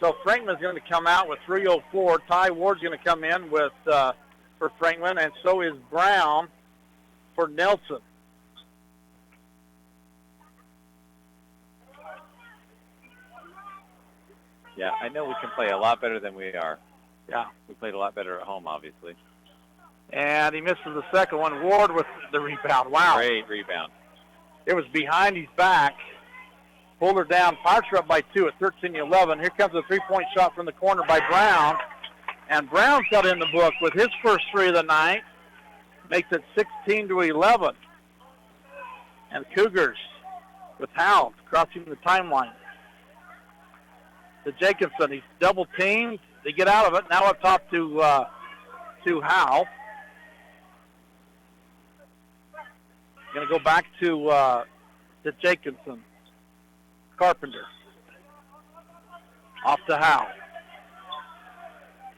Speaker 6: So Frankman's going to come out with 3:04. Ty Ward's going to come in with for Frankman, and so is Brown for Nelson.
Speaker 12: Yeah, I know we can play a lot better than we are.
Speaker 6: Yeah.
Speaker 12: We played a lot better at home, obviously.
Speaker 6: And he misses the second one. Ward with the rebound. Wow.
Speaker 12: Great rebound.
Speaker 6: It was behind his back. Pulled her down. Pirates are up by 2 at 13-11. Here comes a 3-point shot from the corner by Brown. And Brown's got in the book with his first 3 of the night. Makes it 16-11. And Cougars with Howell crossing the timeline. To Jacobson. He's double teamed. They get out of it. Now up top to Howell. Going to go back to Jacobson. Carpenter. Off to Howell.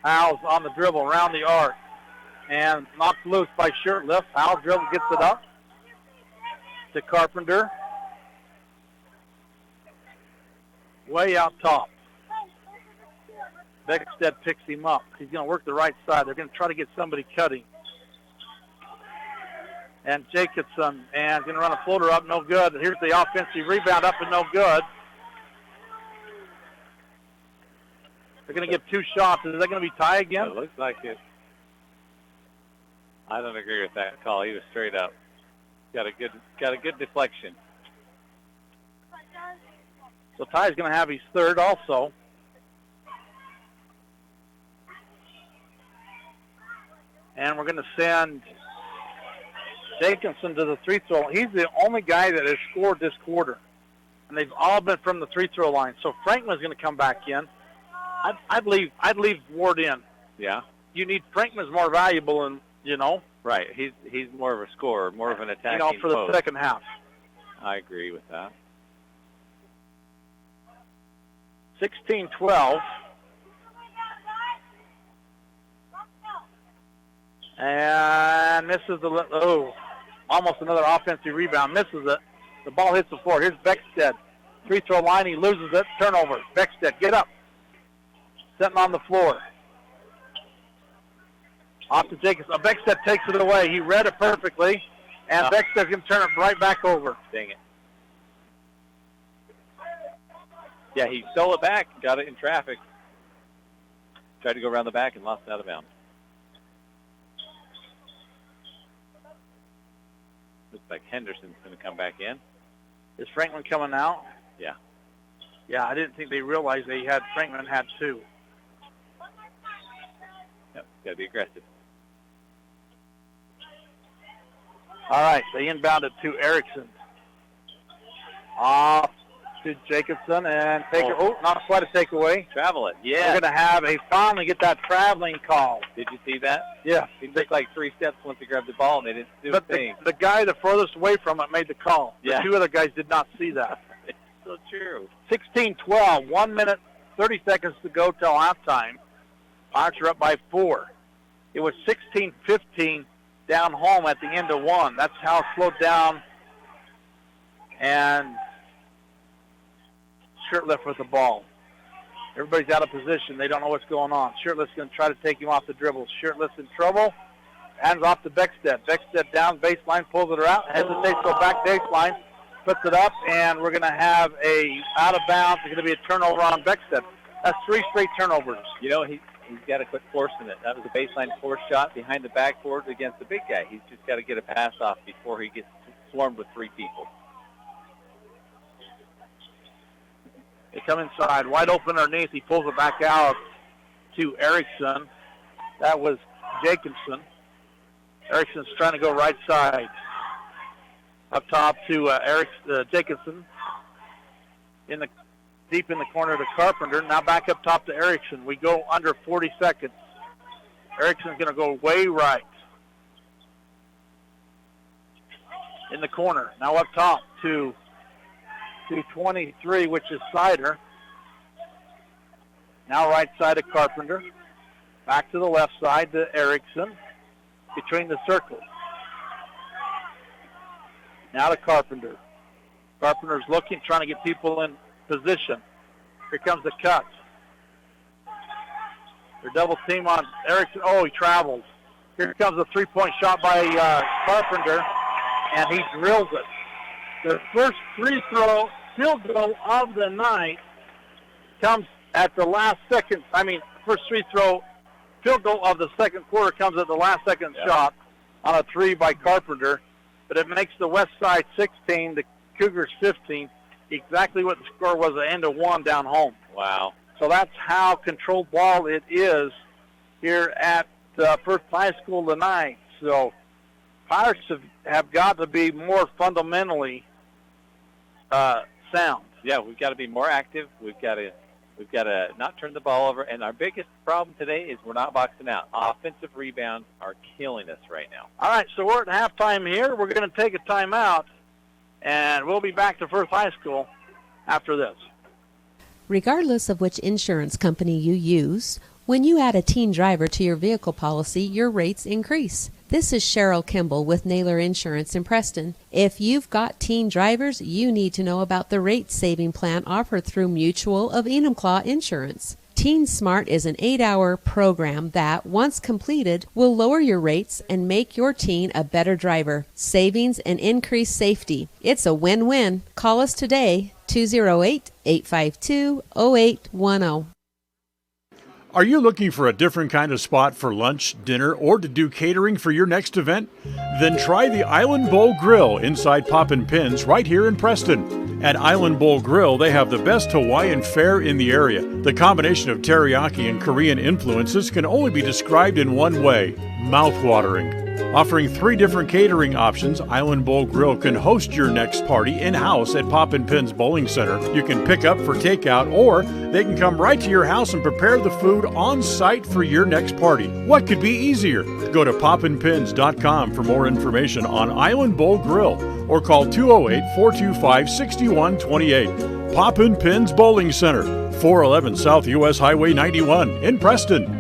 Speaker 6: Howell's on the dribble around the arc. And knocked loose by Shirtlift. Howell dribble gets it up to Carpenter. Way out top. Beckstead picks him up. He's going to work the right side. They're going to try to get somebody cutting. And Jacobson and going to run a floater up, no good. Here's the offensive rebound up and no good. They're going to give 2 shots. Is that going to be tie again?
Speaker 12: It looks like it. I don't agree with that call. He was straight up. Got a good deflection.
Speaker 6: So Ty's going to have his third also. And we're going to send Jacobson to the free throw. He's the only guy that has scored this quarter. And they've all been from the free throw line. So Franklin's going to come back in. I'd leave Ward in.
Speaker 12: Yeah.
Speaker 6: You need Franklin's more valuable and
Speaker 12: Right. He's more of a scorer, more of an attacking
Speaker 6: for the
Speaker 12: post.
Speaker 6: second half.
Speaker 12: I agree with that.
Speaker 6: 16-12. And misses almost another offensive rebound. Misses it. The ball hits the floor. Here's Beckstead. Free throw line. He loses it. Turnover. Beckstead, get up. Sitting on the floor. Off to Jacobson. Beckstead takes it away. He read it perfectly. And Beckstead's going to turn it right back over.
Speaker 12: Dang it. Yeah, he stole it back. Got it in traffic. Tried to go around the back and lost it out of bounds. Looks like Henderson's going to come back in.
Speaker 6: Is Franklin coming out?
Speaker 12: Yeah.
Speaker 6: Yeah, I didn't think they realized Franklin had 2.
Speaker 12: Yep, got to be aggressive.
Speaker 6: All right, they inbound it to Erickson. Off to Jacobson and not quite a takeaway.
Speaker 12: Travel it, yeah.
Speaker 6: We're going to finally get that traveling call.
Speaker 12: Did you see that?
Speaker 6: Yeah.
Speaker 12: He took like 3 steps once he grabbed the ball, and they didn't do a thing.
Speaker 6: The guy the furthest away from it made the call.
Speaker 12: Yeah.
Speaker 6: The 2 other guys did not see that.
Speaker 12: It's so true.
Speaker 6: 16-12, 1 minute, 30 seconds to go till halftime. Pirates are up by 4. It was 16-15 down home at the end of 1. That's how it slowed down. And Shirtliff with the ball. Everybody's out of position. They don't know what's going on. Shirtliff's going to try to take him off the dribble. Shirtliff's in trouble. Hands off to Beckstead. Beckstead down baseline, pulls it out. Hesitates, go back baseline, puts it up, and we're going to have a out of bounds. It's going to be a turnover on Beckstead. That's 3 straight turnovers.
Speaker 12: He's got to quit forcing it. That was a baseline force shot behind the backboard against the big guy. He's just got to get a pass off before he gets swarmed with 3 people.
Speaker 6: They come inside, wide open underneath. He pulls it back out to Erickson. That was Jacobson. Erickson's trying to go right side. Up top to Jacobson. Deep in the corner to Carpenter. Now back up top to Erickson. We go under 40 seconds. Erickson's going to go way right. In the corner. Now up top to 23, which is Sider. Now right side of Carpenter. Back to the left side to Erickson. Between the circles. Now to Carpenter. Carpenter's looking, trying to get people in position. Here comes the cut. They're double team on Erickson. Oh, he travels. Here comes a 3-point shot by Carpenter, and he drills it. The first field goal of the night comes at the last second. First field goal of the second quarter comes at the last second shot on a 3 by Carpenter. But it makes the West Side 16, the Cougars 15, exactly what the score was at the end of 1 down home.
Speaker 12: Wow.
Speaker 6: So that's how controlled ball it is here at Firth High School tonight. So Pirates have got to be more fundamentally sound.
Speaker 12: Yeah, we've got to be more active. We've got to not turn the ball over. And our biggest problem today is we're not boxing out. Offensive rebounds are killing us right now.
Speaker 6: All right, so we're at halftime here. We're going to take a timeout, and we'll be back to Firth High School after this.
Speaker 15: Regardless of which insurance company you use, when you add a teen driver to your vehicle policy, your rates increase. This is Cheryl Kimball with Naylor Insurance in Preston. If you've got teen drivers, you need to know about the rate-saving plan offered through Mutual of Enumclaw Insurance. Teen Smart is an 8-hour program that, once completed, will lower your rates and make your teen a better driver. Savings and increased safety. It's a win-win. Call us today, 208-852-0810.
Speaker 3: Are you looking for a different kind of spot for lunch, dinner, or to do catering for your next event? Then try the Island Bowl Grill inside Poppin' Pins right here in Preston. At Island Bowl Grill, they have the best Hawaiian fare in the area. The combination of teriyaki and Korean influences can only be described in one way: mouth-watering. Offering 3 different catering options, Island Bowl Grill can host your next party in-house at Poppin' Pins Bowling Center. You can pick up for takeout, or they can come right to your house and prepare the food on site for your next party. What could be easier? Go to poppinpins.com for more information on Island Bowl Grill, or call 208-425-6128. Poppin' Pins Bowling Center, 411 South US Highway 91 in Preston.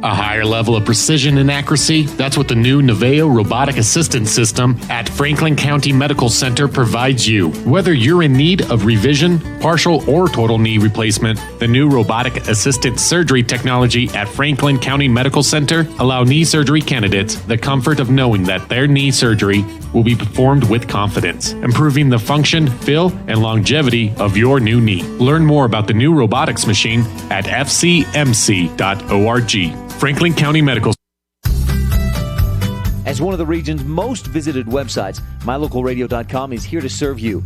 Speaker 16: A higher level of precision and accuracy? That's what the new Naveo robotic assistance system at Franklin County Medical Center provides you. Whether you're in need of revision, partial, or total knee replacement, the new robotic assisted surgery technology at Franklin County Medical Center allow knee surgery candidates the comfort of knowing that their knee surgery will be performed with confidence, improving the function, feel, and longevity of your new knee. Learn more about the new robotics machine at fcmc.org. Franklin County Medical.
Speaker 17: As one of the region's most visited websites, mylocalradio.com is here to serve you.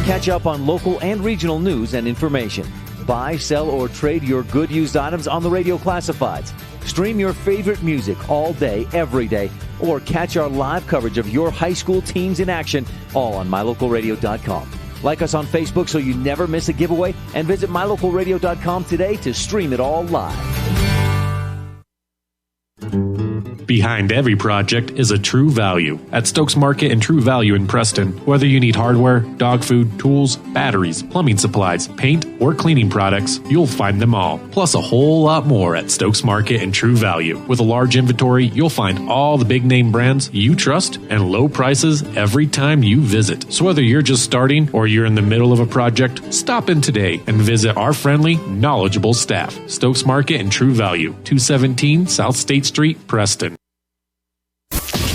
Speaker 17: Catch up on local and regional news and information. Buy, sell, or trade your good used items on the radio classifieds. Stream your favorite music all day, every day, or catch our live coverage of your high school teams in action, all on mylocalradio.com. Like us on Facebook so you never miss a giveaway, and visit mylocalradio.com today to stream it all live.
Speaker 16: Behind every project is a True Value. At Stokes Market and True Value in Preston, whether you need hardware, dog food, tools, batteries, plumbing supplies, paint, or cleaning products, you'll find them all. Plus a whole lot more at Stokes Market and True Value. With a large inventory, you'll find all the big name brands you trust and low prices every time you visit. So whether you're just starting or you're in the middle of a project, stop in today and visit our friendly, knowledgeable staff. Stokes Market and True Value, 217 South State Street, Preston.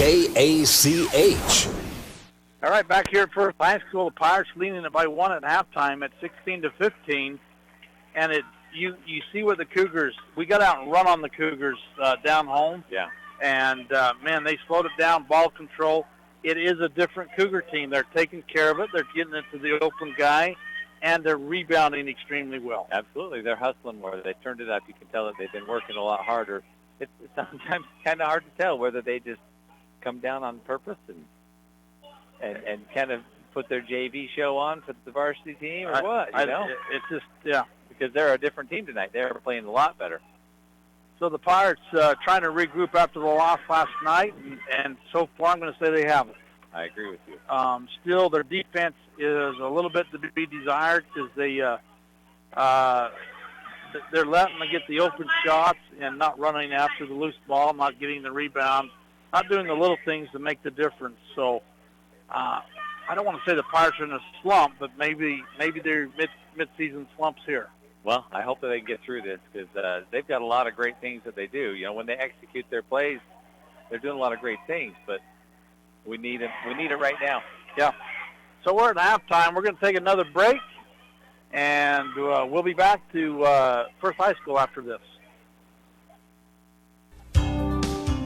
Speaker 18: KACH.
Speaker 6: All right, back here at Firth High School, the Pirates leading it by 1 at halftime at 16-15, and you see what the Cougars. We got out and run on the Cougars down home.
Speaker 12: Yeah.
Speaker 6: And man, they slowed it down. Ball control. It is a different Cougar team. They're taking care of it. They're getting it to the open guy, and they're rebounding extremely well.
Speaker 12: Absolutely, they're hustling more. They turned it up. You can tell that they've been working a lot harder. It's sometimes kind of hard to tell whether they just come down on purpose and kind of put their JV show on for the varsity team or what, you know?
Speaker 6: It's just, yeah.
Speaker 12: Because they're a different team tonight. They're playing a lot better.
Speaker 6: So the Pirates trying to regroup after the loss last night, and so far I'm going to say they haven't.
Speaker 12: I agree with you.
Speaker 6: Still, their defense is a little bit to be desired because they're letting them get the open shots and not running after the loose ball, not getting the rebound, not doing the little things to make the difference. So I don't want to say the Pirates are in a slump, but maybe they're mid-season slumps here.
Speaker 12: Well, I hope that they can get through this because they've got a lot of great things that they do. You know, when they execute their plays, they're doing a lot of great things, but we need it. We need it right now.
Speaker 6: Yeah. So we're at halftime. We're going to take another break, and we'll be back to Firth High School after this.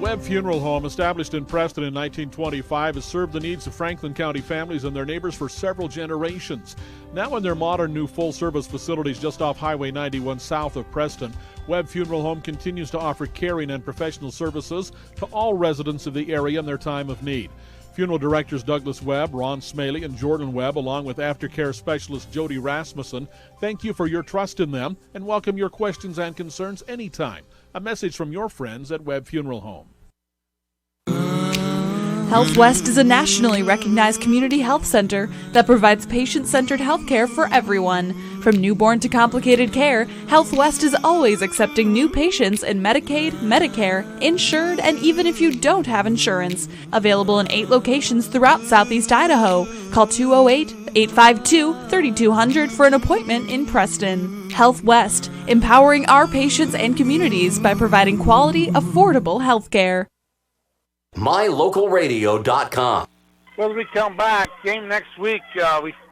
Speaker 11: Webb Funeral Home, established in Preston in 1925, has served the needs of Franklin County families and their neighbors for several generations. Now in their modern new full-service facilities just off Highway 91 south of Preston, Webb Funeral Home continues to offer caring and professional services to all residents of the area in their time of need. Funeral directors Douglas Webb, Ron Smaley, and Jordan Webb, along with aftercare specialist Jody Rasmussen, thank you for your trust in them and welcome your questions and concerns anytime. A message from your friends at Webb Funeral Home.
Speaker 19: Health West is a nationally recognized community health center that provides patient-centered health care for everyone. From newborn to complicated care, Health West is always accepting new patients in Medicaid, Medicare, insured, and even if you don't have insurance. Available in 8 locations throughout Southeast Idaho. Call 208-852-3200 for an appointment in Preston. Health West, empowering our patients and communities by providing quality, affordable health care.
Speaker 18: MyLocalRadio.com.
Speaker 6: Well, as we come back, game next week,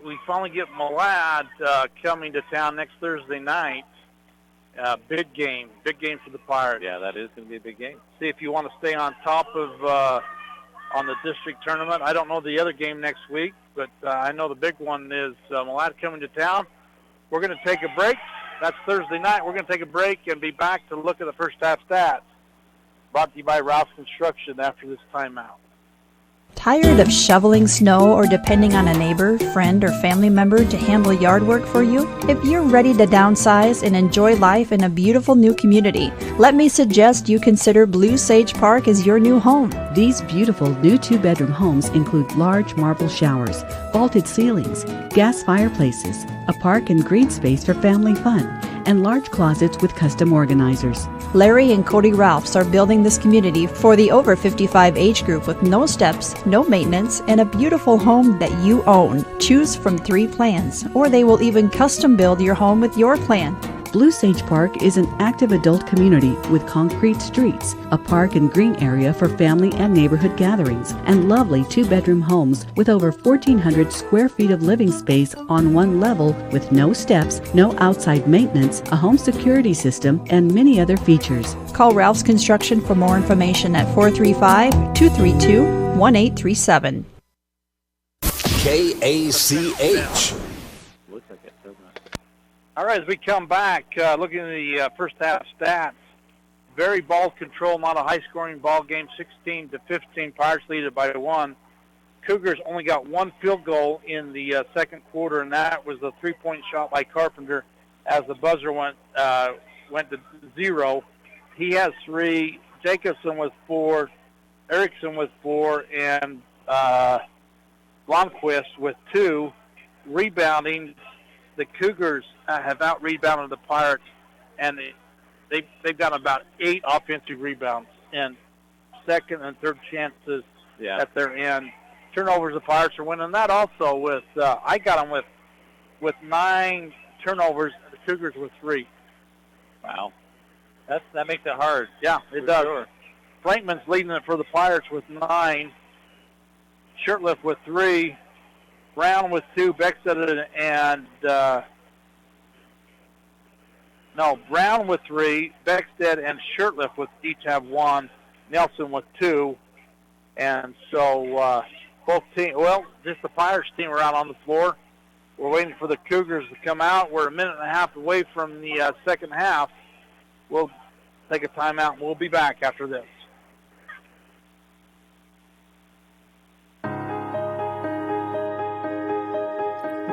Speaker 6: we finally get Malad coming to town next Thursday night. Big game for the Pirates.
Speaker 12: Yeah, that is going to be a big game.
Speaker 6: See if you want to stay on top of on the district tournament. I don't know the other game next week, but I know the big one is Malad coming to town. We're going to take a break. That's Thursday night. We're going to take a break and be back to look at the first half stats. Brought to you by Ralph's Construction after this timeout.
Speaker 18: Tired of shoveling snow or depending on a neighbor, friend, or family member to handle yard work for you? If you're ready to downsize and enjoy life in a beautiful new community, let me suggest you consider Blue Sage Park as your new home.
Speaker 20: These beautiful new 2-bedroom homes include large marble showers, vaulted ceilings, gas fireplaces, a park and green space for family fun, and large closets with custom organizers.
Speaker 18: Larry and Cody Ralphs are building this community for the over 55 age group with no steps, no maintenance, and a beautiful home that you own. Choose from 3 plans, or they will even custom build your home with your plan.
Speaker 20: Blue Sage Park is an active adult community with concrete streets, a park and green area for family and neighborhood gatherings, and lovely 2-bedroom homes with over 1,400 square feet of living space on one level with no steps, no outside maintenance, a home security system, and many other features.
Speaker 18: Call Ralph's Construction for more information at 435-232-1837.
Speaker 21: KACH.
Speaker 6: All right, as we come back, looking at the first half stats, very ball control, not a high-scoring ball game, 16-15. Pirates lead it by 1. Cougars only got 1 field goal in the second quarter, and that was a 3-point shot by Carpenter as the buzzer went to 0. He has 3. Jacobson with 4. Erickson with 4, and Blomquist with 2. Rebounding, the Cougars have out-rebounded the Pirates, and they've got about 8 offensive rebounds and second and third chances at their end. Turnovers, the Pirates are winning that also with, I got them with 9 turnovers, the Cougars with 3.
Speaker 12: Wow. That makes it hard.
Speaker 6: Yeah, it does.
Speaker 12: Sure.
Speaker 6: Frankman's leading it for the Pirates with 9. Shirtliff with 3. Brown with 2, Beckstead and Brown with 3, Beckstead and Shirtliff with each have 1, Nelson with 2, and so both teams. Well, just the Pirates team are out on the floor. We're waiting for the Cougars to come out. We're a minute and a half away from the second half. We'll take a timeout and we'll be back after this.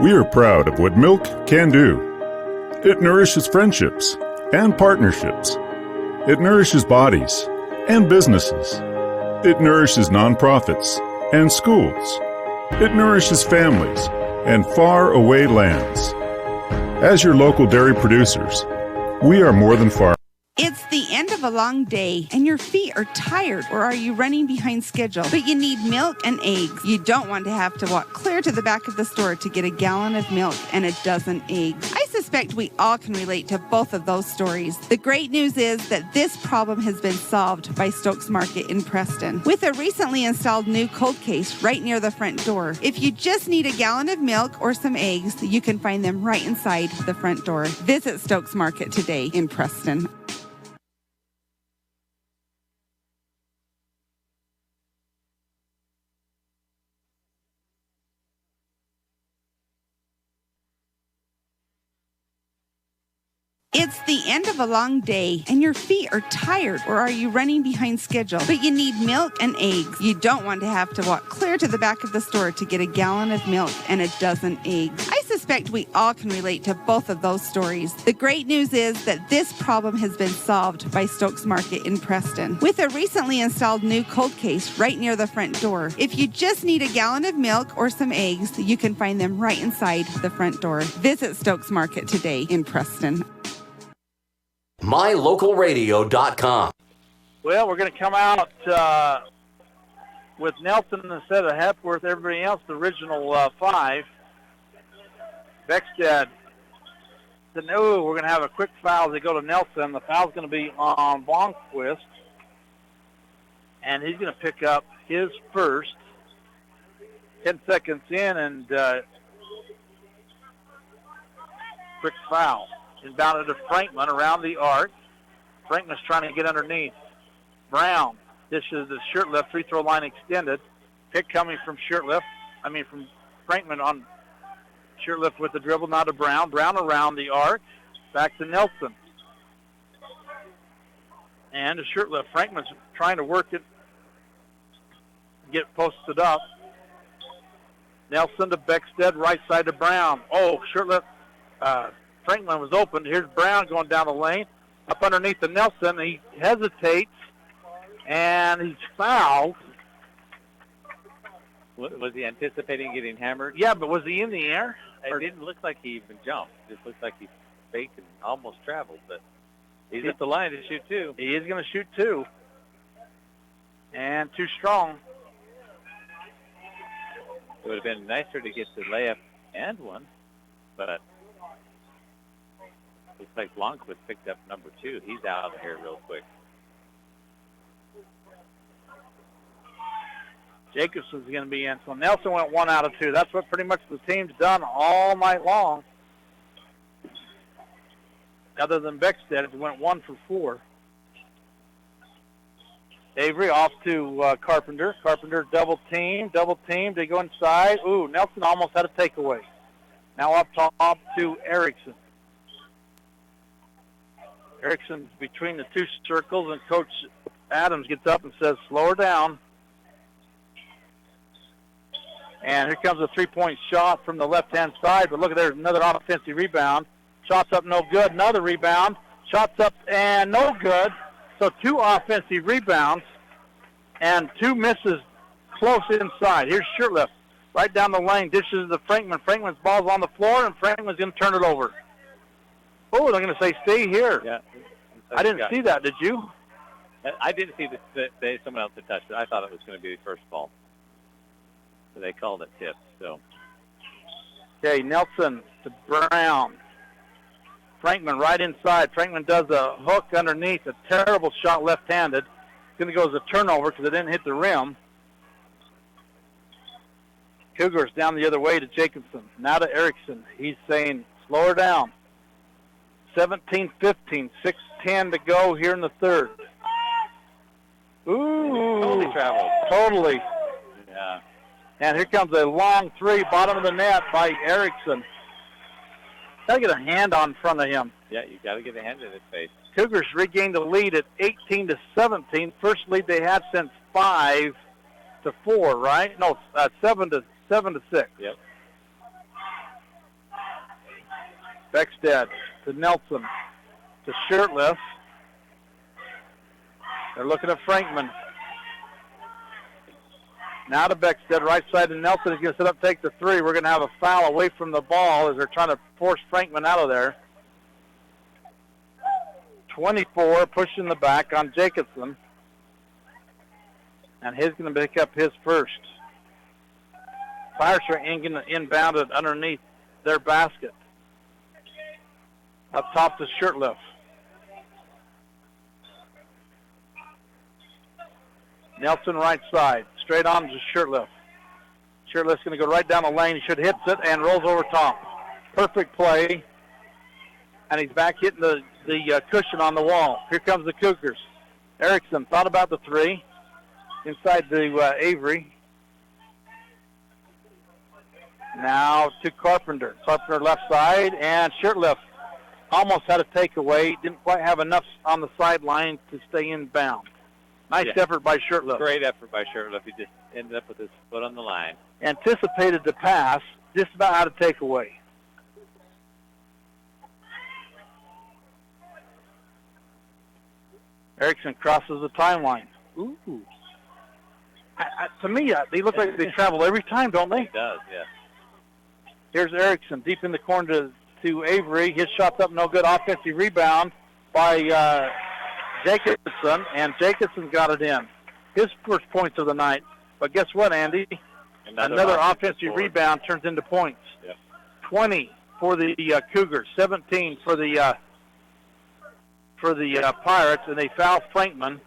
Speaker 2: We are proud of what milk can do. It nourishes friendships and partnerships. It nourishes bodies and businesses. It nourishes nonprofits and schools. It nourishes families and far-away lands. As your local dairy producers, we are more than far.
Speaker 14: It's the end of a long day, and your feet are tired, or are you running behind schedule? But you need milk and eggs. You don't want to have to walk clear to the back of the store to get a gallon of milk and a dozen eggs. I suspect we all can relate to both of those stories. The great news is that this problem has been solved by Stokes Market in Preston with a recently installed new cold case right near the front door. If you just need a gallon of milk or some eggs, you can find them right inside the front door. Visit Stokes Market today in Preston. It's the end of a long day, and your feet are tired, or are you running behind schedule? But you need milk and eggs. You don't want to have to walk clear to the back of the store to get a gallon of milk and a dozen eggs. I suspect we all can relate to both of those stories. The great news is that this problem has been solved by Stokes Market in Preston with a recently installed new cold case right near the front door. If you just need a gallon of milk or some eggs, you can find them right inside the front door. Visit Stokes Market today in Preston.
Speaker 21: MyLocalRadio.com.
Speaker 6: Well, we're going to come out with Nelson instead of Hepworth. Everybody else, the original 5. Beckstead said, no, we're going to have a quick foul as they go to Nelson. The foul's going to be on Blomquist, and he's going to pick up his first. 10 seconds in, and quick foul. Inbounded to Frankman around the arc. Frankman's trying to get underneath. Brown dishes the Shirtlift, free throw line extended. Pick coming from from Frankman on Shirtlift with the dribble, now to Brown. Brown around the arc. Back to Nelson. And the Shirtlift. Frankman's trying to work it, get posted up. Nelson to Beckstead, right side to Brown. Oh, Shirtlift. Frankman was open. Here's Brown going down the lane. Up underneath the Nelson. He hesitates, and he's fouled.
Speaker 12: Was he anticipating getting hammered?
Speaker 6: Yeah, but was he in the air?
Speaker 12: It didn't look like he even jumped. It just looked like he faked and almost traveled. But he's at the line to shoot two.
Speaker 6: He is going to shoot two. And too strong.
Speaker 12: It would have been nicer to get the layup and one, but looks like Blomquist picked up number two. He's out of here real quick.
Speaker 6: Jacobson's going to be in. So Nelson went 1 out of 2. That's what pretty much the team's done all night long. Other than Beckstead, it went 1 for 4. Avery off to Carpenter. Carpenter double team. They go inside. Ooh, Nelson almost had a takeaway. Now up top to Erickson. Erickson's between the two circles, and Coach Adams gets up and says, slow her down. And here comes a three-point shot from the left-hand side. But look, there's another offensive rebound. Shots up, no good. Another rebound. Shots up and no good. So 2 offensive rebounds and 2 misses close inside. Here's Shirtlift right down the lane. Dishes to Frankman. Frankman's ball's on the floor, and Frankman's going to turn it over. Oh, they're going to say stay here.
Speaker 12: Yeah.
Speaker 6: I didn't see that. Did you?
Speaker 12: I didn't see that someone else had touched it. I thought it was going to be the first ball. So they called it tipped. So.
Speaker 6: Okay, Nelson to Brown. Frankman right inside. Frankman does a hook underneath. A terrible shot left-handed. It's going to go as a turnover because it didn't hit the rim. Cougars down the other way to Jacobson. Now to Erickson. He's saying, slow her down. 17-15. 6:10 to go here in the third. Ooh.
Speaker 12: Totally traveled.
Speaker 6: Totally.
Speaker 12: Yeah.
Speaker 6: And here comes a long three, bottom of the net by Erickson. Got to get a hand on front of him.
Speaker 12: Yeah, you got to get a hand in his face.
Speaker 6: Cougars regained the lead at 18-17. First lead they had since 5-4, right? No, 7-6.
Speaker 12: Yep.
Speaker 6: Beckstead to Nelson to Shirtlift. They're looking at Frankman. Now to Beckstead, right side to Nelson. He's going to set up, take the three. We're going to have a foul away from the ball as they're trying to force Frankman out of there. 24 pushing the back on Jacobson. And he's going to pick up his first. Pirates are inbounded underneath their basket. Up top to Shirtlift. Nelson right side. Straight on to Shirtlift. Shirtlift's going to go right down the lane. He should hit it and rolls over top. Perfect play. And he's back hitting the cushion on the wall. Here comes the Cougars. Erickson thought about the three. Inside to Avery. Now to Carpenter. Carpenter left side, and Shirtlift almost had a takeaway. Didn't quite have enough on the sideline to stay inbound. Nice effort by Shirtlift.
Speaker 12: Great effort by Shirtlift. He just ended up with his foot on the line.
Speaker 6: Anticipated the pass, just about had a takeaway. Erickson crosses the timeline. Ooh. To me, they look like they travel every time, don't they?
Speaker 12: It does, yeah.
Speaker 6: Here's Erickson deep in the corner to Avery. His shot's up, no good. Offensive rebound by Jacobson, and Jacobson's got it in. His first points of the night. But guess what, Andy? Another offensive rebound turns into points.
Speaker 12: Yep.
Speaker 6: 20 for the Cougars, 17 for the Pirates, and they foul Frankman.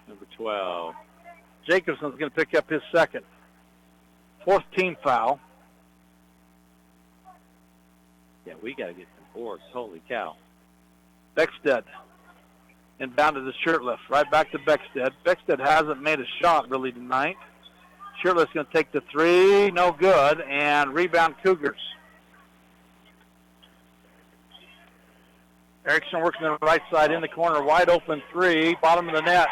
Speaker 12: Number 12.
Speaker 6: Jacobson's going to pick up his second. Fourth team foul.
Speaker 12: Yeah, we got to get some boards. Holy cow.
Speaker 6: Beckstead inbound to the Shirtliff. Right back to Beckstead. Beckstead hasn't made a shot really tonight. Shirtliff's going to take the three. No good. And rebound Cougars. Erickson working on the right side in the corner. Wide open three. Bottom of the net.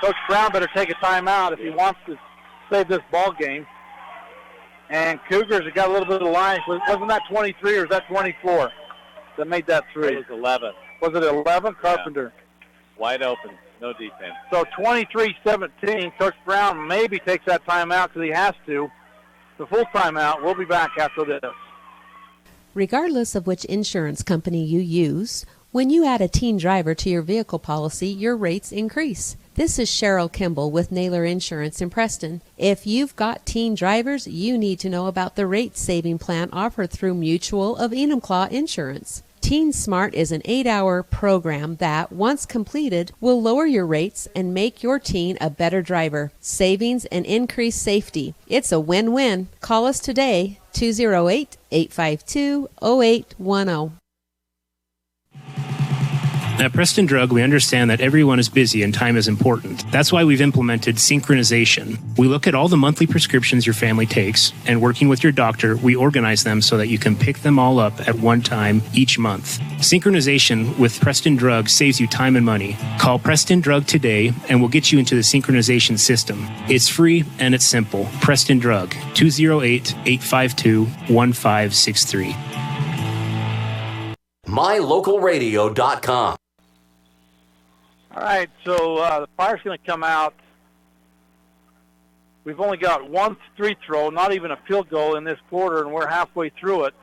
Speaker 6: Coach Brown better take a timeout if he wants to save this ball game. And Cougars have got a little bit of line. Wasn't that 23 or was that 24 that made that three?
Speaker 12: It was 11.
Speaker 6: Was it 11? Carpenter.
Speaker 12: Yeah. Wide open. No defense.
Speaker 6: So 23-17. Coach Brown maybe takes that timeout because he has to. The full timeout. We'll be back after this.
Speaker 15: Regardless of which insurance company you use, when you add a teen driver to your vehicle policy, your rates increase. This is Cheryl Kimball with Naylor Insurance in Preston. If you've got teen drivers, you need to know about the rate-saving plan offered through Mutual of Enumclaw Insurance. Teen Smart is an 8-hour program that, once completed, will lower your rates and make your teen a better driver. Savings and increased safety. It's a win-win. Call us today, 208-852-0810.
Speaker 8: At Preston Drug, we understand that everyone is busy and time is important. That's why we've implemented synchronization. We look at all the monthly prescriptions your family takes, and working with your doctor, we organize them so that you can pick them all up at one time each month. Synchronization with Preston Drug saves you time and money. Call Preston Drug today, and we'll get you into the synchronization system. It's free and it's simple. Preston Drug, 208-852-1563.
Speaker 21: MyLocalRadio.com.
Speaker 6: All right, so the Fire's going to come out. We've only got one free throw, not even a field goal in this quarter, and we're halfway through it.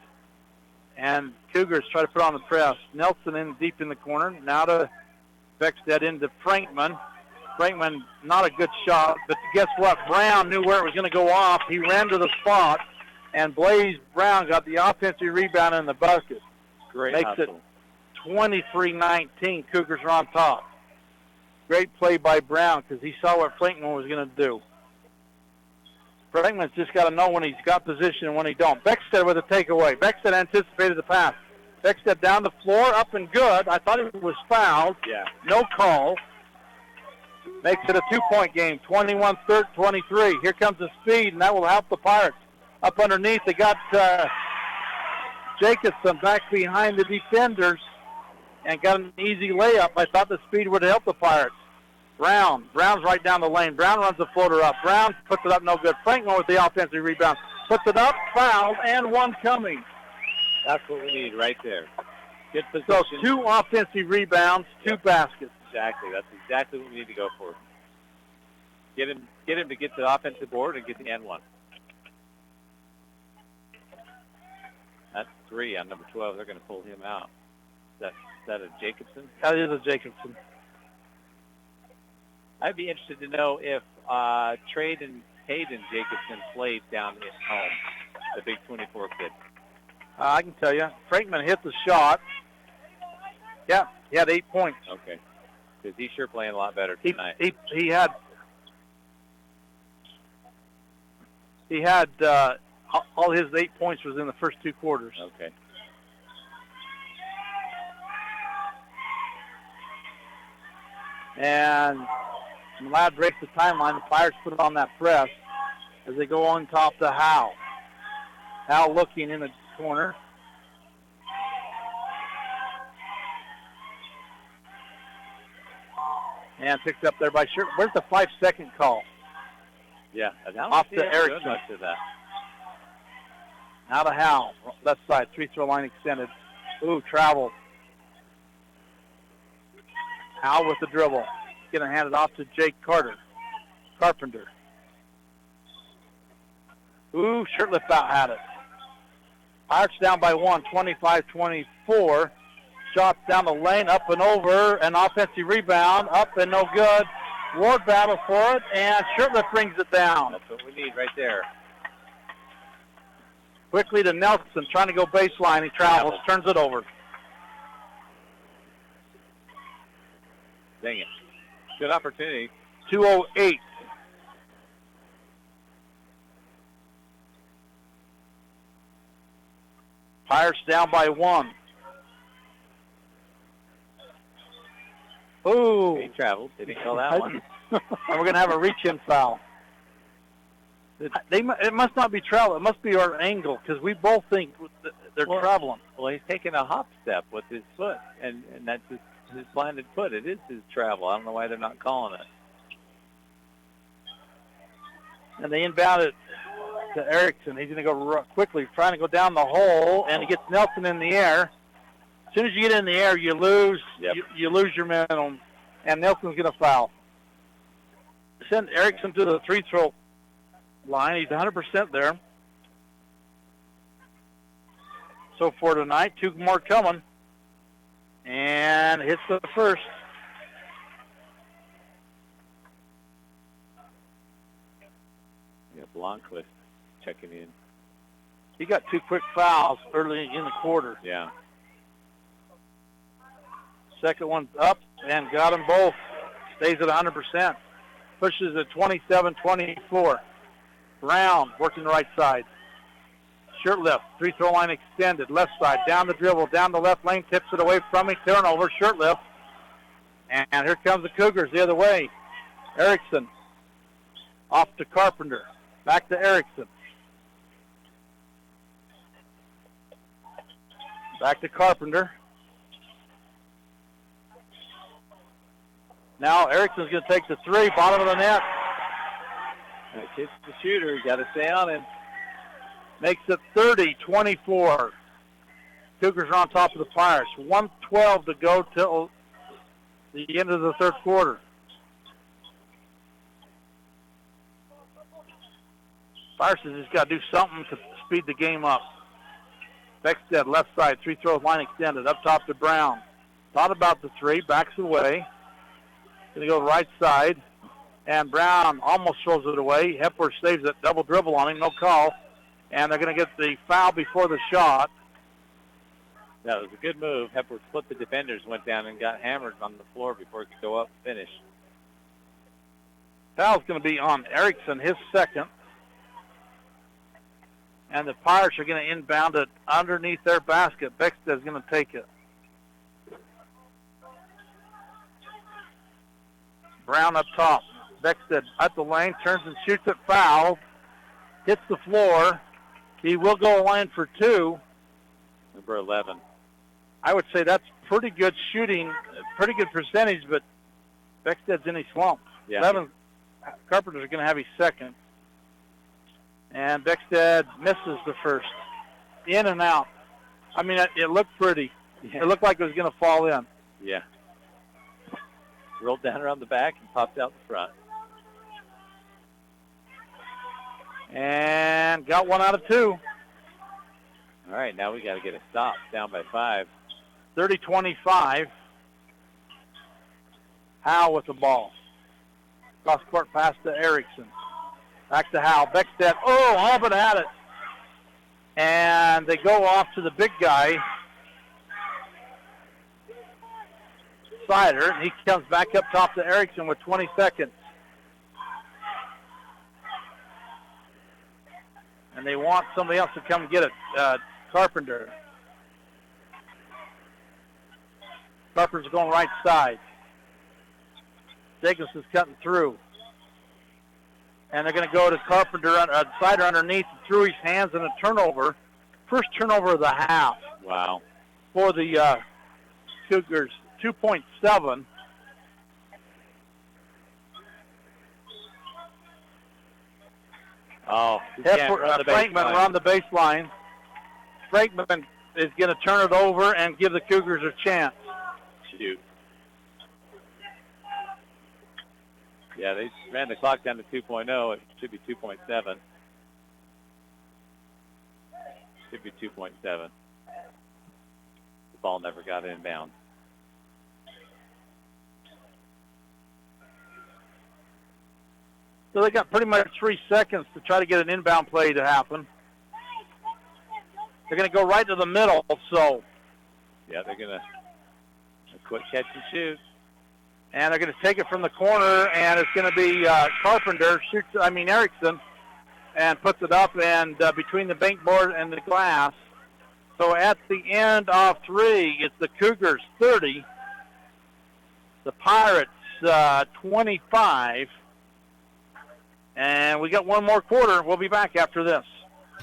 Speaker 6: And Cougars try to put on the press. Nelson in deep in the corner. Now to Beckstead into Frankman. Frankman, not a good shot, but guess what? Brown knew where it was going to go off. He ran to the spot, and Blaze Brown got the offensive rebound in the bucket.
Speaker 12: Great
Speaker 6: Makes
Speaker 12: hustle.
Speaker 6: it 23-19. Cougars are on top. Great play by Brown because he saw what Frankman was going to do. Frankman's just got to know when he's got position and when he don't. Beckstead with a takeaway. Beckstead anticipated the pass. Beckstead down the floor, up and good. I thought it was fouled.
Speaker 12: Yeah.
Speaker 6: No call. Makes it a 2-point game, 21-23. Here comes the speed, and that will help the Pirates. Up underneath, they got Jacobson back behind the defenders and got an easy layup. I thought the speed would help the Pirates. Brown's right down the lane. Brown runs the floater up. Brown puts it up, no good. Franklin with the offensive rebound. Puts it up, fouled, and one coming.
Speaker 12: That's what we need right there. Good position.
Speaker 6: So 2 offensive rebounds, 2 baskets.
Speaker 12: Exactly. That's exactly what we need to go for. Get him to get to the offensive board and get the N1. That's 3 on number 12. They're going to pull him out. Is that a Jacobson?
Speaker 6: That is a Jacobson.
Speaker 12: I'd be interested to know if Trade and Hayden Jacobson played down at home, the big 24 kid.
Speaker 6: I can tell you. Frankman hit the shot. Yeah, he had 8 points.
Speaker 12: Okay. Because he's sure playing a lot better tonight.
Speaker 6: He had all his 8 points was in the first 2 quarters.
Speaker 12: Okay.
Speaker 6: And Ladd breaks the timeline. The Pirates put it on that press as they go on top to Howe. Howe looking in the corner. And picked up there by Shirt. Where's the 5-second call?
Speaker 12: Yeah.
Speaker 6: Off to Erickson.
Speaker 12: To that.
Speaker 6: Now to Howe. Left side. 3-throw line extended. Ooh, travel. Howe with the dribble. Going to hand it off to Jake Carpenter. Ooh, Shirtliff out had it. Pirates down by 1, 25-24. Shots down the lane, up and over. An offensive rebound, up and no good. Ward battle for it, and Shirtliff brings it down.
Speaker 12: That's what we need right there.
Speaker 6: Quickly to Nelson, trying to go baseline. He travels, turns it over.
Speaker 12: Dang it. Good opportunity.
Speaker 6: 2:08. Pirates down by 1. Ooh.
Speaker 12: He traveled. They didn't call that one.
Speaker 6: And we're going to have a reach-in foul. It must not be travel. It must be our angle, because we both think they're traveling.
Speaker 12: Well, he's taking a hop step with his foot, and that's his planted foot. It is his travel. I don't know why they're not calling it.
Speaker 6: And they inbound it to Erickson. He's going to go quickly, trying to go down the hole, and he gets Nelson in the air. As soon as you get in the air, you lose.
Speaker 12: Yep.
Speaker 6: You lose your momentum, and Nelson's going to foul. Send Erickson to the free-throw line. He's 100% there. So for tonight, 2 more coming. And hits the first.
Speaker 12: Yeah, Blomqvist checking in.
Speaker 6: He got 2 quick fouls early in the quarter.
Speaker 12: Yeah.
Speaker 6: Second one up and got them both. Stays at 100%. Pushes at 27-24. Brown working the right side. Shirt lift. Free-throw line extended. Left side. Down the dribble. Down the left lane. Tips it away from me. Turnover. Shirt lift. And here comes the Cougars the other way. Erickson. Off to Carpenter. Back to Erickson. Back to Carpenter. Now Erickson's going to take the 3, bottom of the net.
Speaker 12: It's the shooter. You got to stay on him.
Speaker 6: Makes it 30-24. Cougars are on top of the Pirates. 1:12 to go till the end of the third quarter. Pirates has just got to do something to speed the game up. Beckstead, left side, free-throw line extended, up top to Brown. Thought about the 3, backs away. Going to go right side, and Brown almost throws it away. Hepworth saves it, double dribble on him, no call. And they're going to get the foul before the shot.
Speaker 12: That was a good move. Hepworth split the defenders, went down and got hammered on the floor before he could go up and finish.
Speaker 6: Foul's going to be on Erickson, his second. And the Pirates are going to inbound it underneath their basket. Beckstead's going to take it. Brown up top. Beckstead at the lane, turns and shoots it, foul. Hits the floor. He will go line for 2.
Speaker 12: Number 11.
Speaker 6: I would say that's pretty good shooting, pretty good percentage, but Beckstead's in a slump.
Speaker 12: Yeah.
Speaker 6: 11, Carpenter's going to have his second. And Beckstead misses the first. In and out. I mean, it looked pretty.
Speaker 12: Yeah.
Speaker 6: It looked like it was going to fall in.
Speaker 12: Yeah. Rolled down around the back and popped out the front.
Speaker 6: And got 1 out of 2.
Speaker 12: All right, now we got to get a stop. Down by 5.
Speaker 6: 30-25. Howe with the ball. Cross-court pass to Erickson. Back to Howe. Beckstead. Oh, Auburn had it. And they go off to the big guy, Sider, and he comes back up top to Erickson with 20 seconds. And they want somebody else to come get it. Carpenter. Carpenter's going right side. Jacobs is cutting through. And they're going to go to Carpenter, Sider underneath, through his hands, and a turnover. First turnover of the half.
Speaker 12: Wow.
Speaker 6: For the Cougars, 2.7.
Speaker 12: Oh,
Speaker 6: Frankman on the baseline. Frankman is going to turn it over and give the Cougars a chance.
Speaker 12: Shoot. Yeah, they ran the clock down to 2.0. It should be 2.7. Should be 2.7. The ball never got inbound.
Speaker 6: So they got pretty much 3 seconds to try to get an inbound play to happen. They're going to go right to the middle, so.
Speaker 12: Yeah, they're going to quick catch and shoot.
Speaker 6: And they're going to take it from the corner, and it's going to be Carpenter, Erickson, and puts it up and between the bank board and the glass. So at the end of 3, it's the Cougars 30, the Pirates 25, and we got one more quarter. We'll be back after this.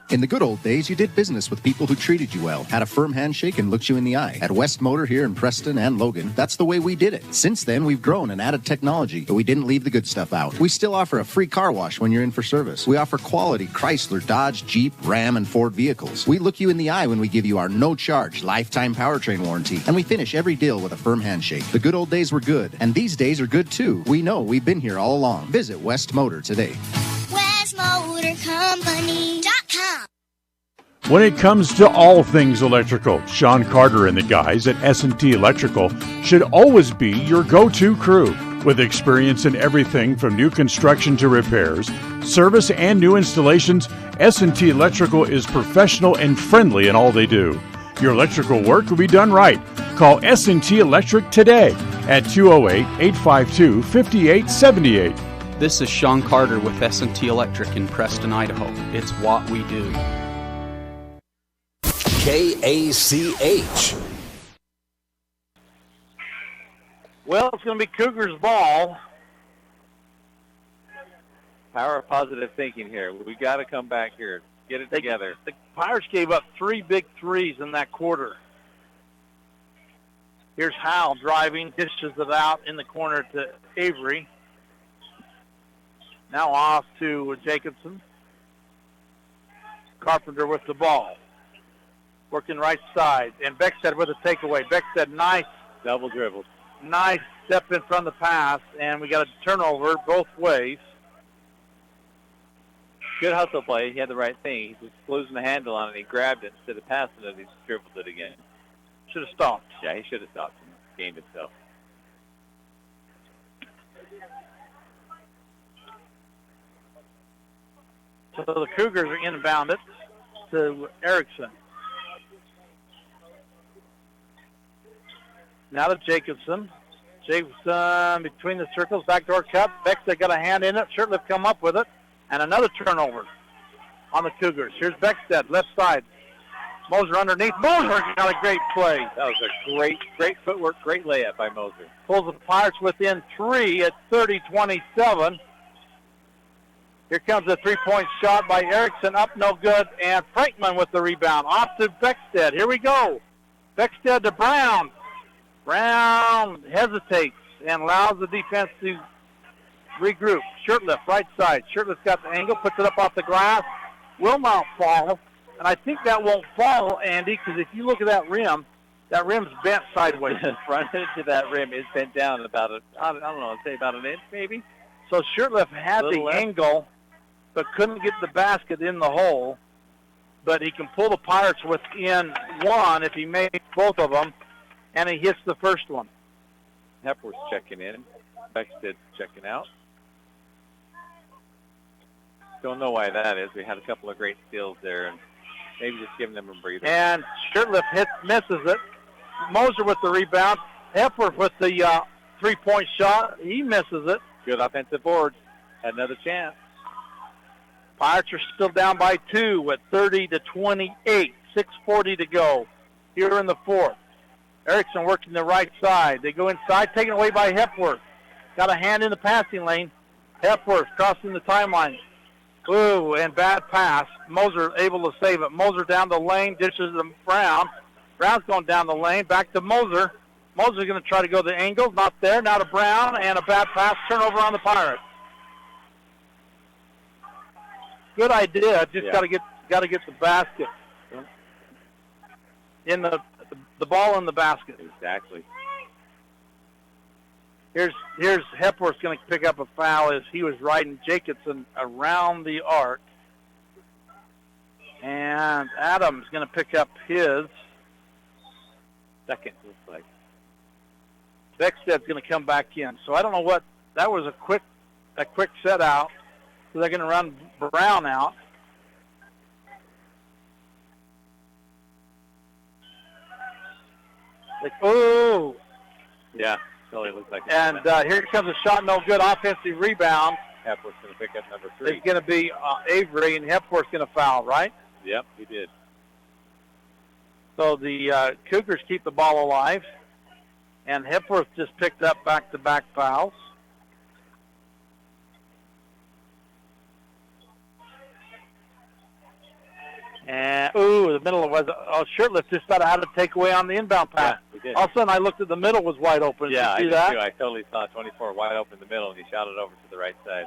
Speaker 4: In the good old days, you did business with people who treated you well, had a firm handshake, and looked you in the eye. At West Motor here in Preston and Logan, that's the way we did it. Since then, we've grown and added technology, but we didn't leave the good stuff out. We still offer a free car wash when you're in for service. We offer quality Chrysler, Dodge, Jeep, Ram, and Ford vehicles. We look you in the eye when we give you our no-charge lifetime powertrain warranty, and we finish every deal with a firm handshake. The good old days were good, and these days are good too. We know we've been here all along. Visit West Motor today.
Speaker 22: WestMotorCompany.com.
Speaker 3: When it comes to all things electrical, Sean Carter and the guys at S&T Electrical should always be your go-to crew. With experience in everything from new construction to repairs, service, and new installations, S&T Electrical is professional and friendly in all they do. Your electrical work will be done right. Call S&T Electric today at 208-852-5878.
Speaker 23: This is Sean Carter with S&T Electric in Preston, Idaho. It's what we do.
Speaker 21: KACH.
Speaker 6: Well, it's going to be Cougars ball.
Speaker 12: Power of positive thinking here. We got to come back here. Get it together.
Speaker 6: The Pirates gave up 3 big threes in that quarter. Here's Howell driving, dishes it out in the corner to Avery. Now off to Jacobson. Carpenter with the ball. Working right side. And Beckstead with a takeaway. Beckstead, nice.
Speaker 12: Double dribbles.
Speaker 6: Nice step in front of the pass. And we got a turnover both ways.
Speaker 12: Good hustle play. He had the right thing. He was losing the handle on it. He grabbed it instead of passing it. He dribbled it again.
Speaker 6: Should have stopped.
Speaker 12: Yeah, he should have stopped and gained himself.
Speaker 6: So the Cougars are inbound it to Erickson. Now to Jacobson. Jacobson between the circles, backdoor cut. Beckstead got a hand in it. Shirtliff come up with it. And another turnover on the Cougars. Here's Beckstead, left side. Moser underneath. Moser got a great play.
Speaker 12: That was a great footwork, great layup by Moser.
Speaker 6: Pulls the Pirates within 3 at 30-27. Here comes a three-point shot by Erickson. Up, no good. And Frankman with the rebound. Off to Beckstead. Here we go. Beckstead to Brown. Brown hesitates and allows the defense to regroup. Shirtliff, right side. Shirtliff's got the angle, puts it up off the glass. Will not fall. And I think that won't fall, Andy, because if you look at that rim's bent sideways.
Speaker 12: The front edge of that rim is bent down about, I don't know, I'd say about an inch maybe.
Speaker 6: So Shirtliff had the angle, but couldn't get the basket in the hole. But he can pull the Pirates within 1 if he makes both of them, and he hits the first one.
Speaker 12: Hepworth's checking in. Beckstead checking out. Don't know why that is. We had a couple of great steals there, and maybe just giving them a breather.
Speaker 6: And Shirtliff misses it. Moser with the rebound. Hepworth with the three-point shot. He misses it.
Speaker 12: Good offensive board. Had another chance.
Speaker 6: Pirates are still down by 2 at 30-28. 6:40 to go here in the fourth. Erickson working the right side. They go inside, taken away by Hepworth. Got a hand in the passing lane. Hepworth crossing the timeline. Ooh, and bad pass. Moser able to save it. Moser down the lane, dishes to Brown. Brown's going down the lane, back to Moser. Moser's going to try to go the angle. Not there. Now to Brown, and a bad pass. Turnover on the Pirates. Good idea. Just got to get the basket in the ball in the basket.
Speaker 12: Exactly.
Speaker 6: Here's Hepworth's going to pick up a foul as he was riding Jacobson around the arc. And Adams going to pick up his
Speaker 12: second, looks like.
Speaker 6: Beckstead's going to come back in. So I don't know what, that was a quick set out. So they're going to run Brown out. Oh!
Speaker 12: Yeah. It looks like
Speaker 6: and here comes a shot, no good. Offensive rebound.
Speaker 12: Hepworth's going to pick up number 3.
Speaker 6: It's going to be Avery, and Hepworth's going to foul, right?
Speaker 12: Yep, he did.
Speaker 6: So the Cougars keep the ball alive. And Hepworth just picked up back-to-back fouls. And, the middle was Shirtlift just thought I had to take away on the inbound pass.
Speaker 12: Yeah, he did.
Speaker 6: All of a sudden, I looked at the middle was wide open.
Speaker 12: Yeah, I
Speaker 6: Did you
Speaker 12: did
Speaker 6: see that?
Speaker 12: too. I totally saw 24 wide open in the middle, and he shot it over to the right side.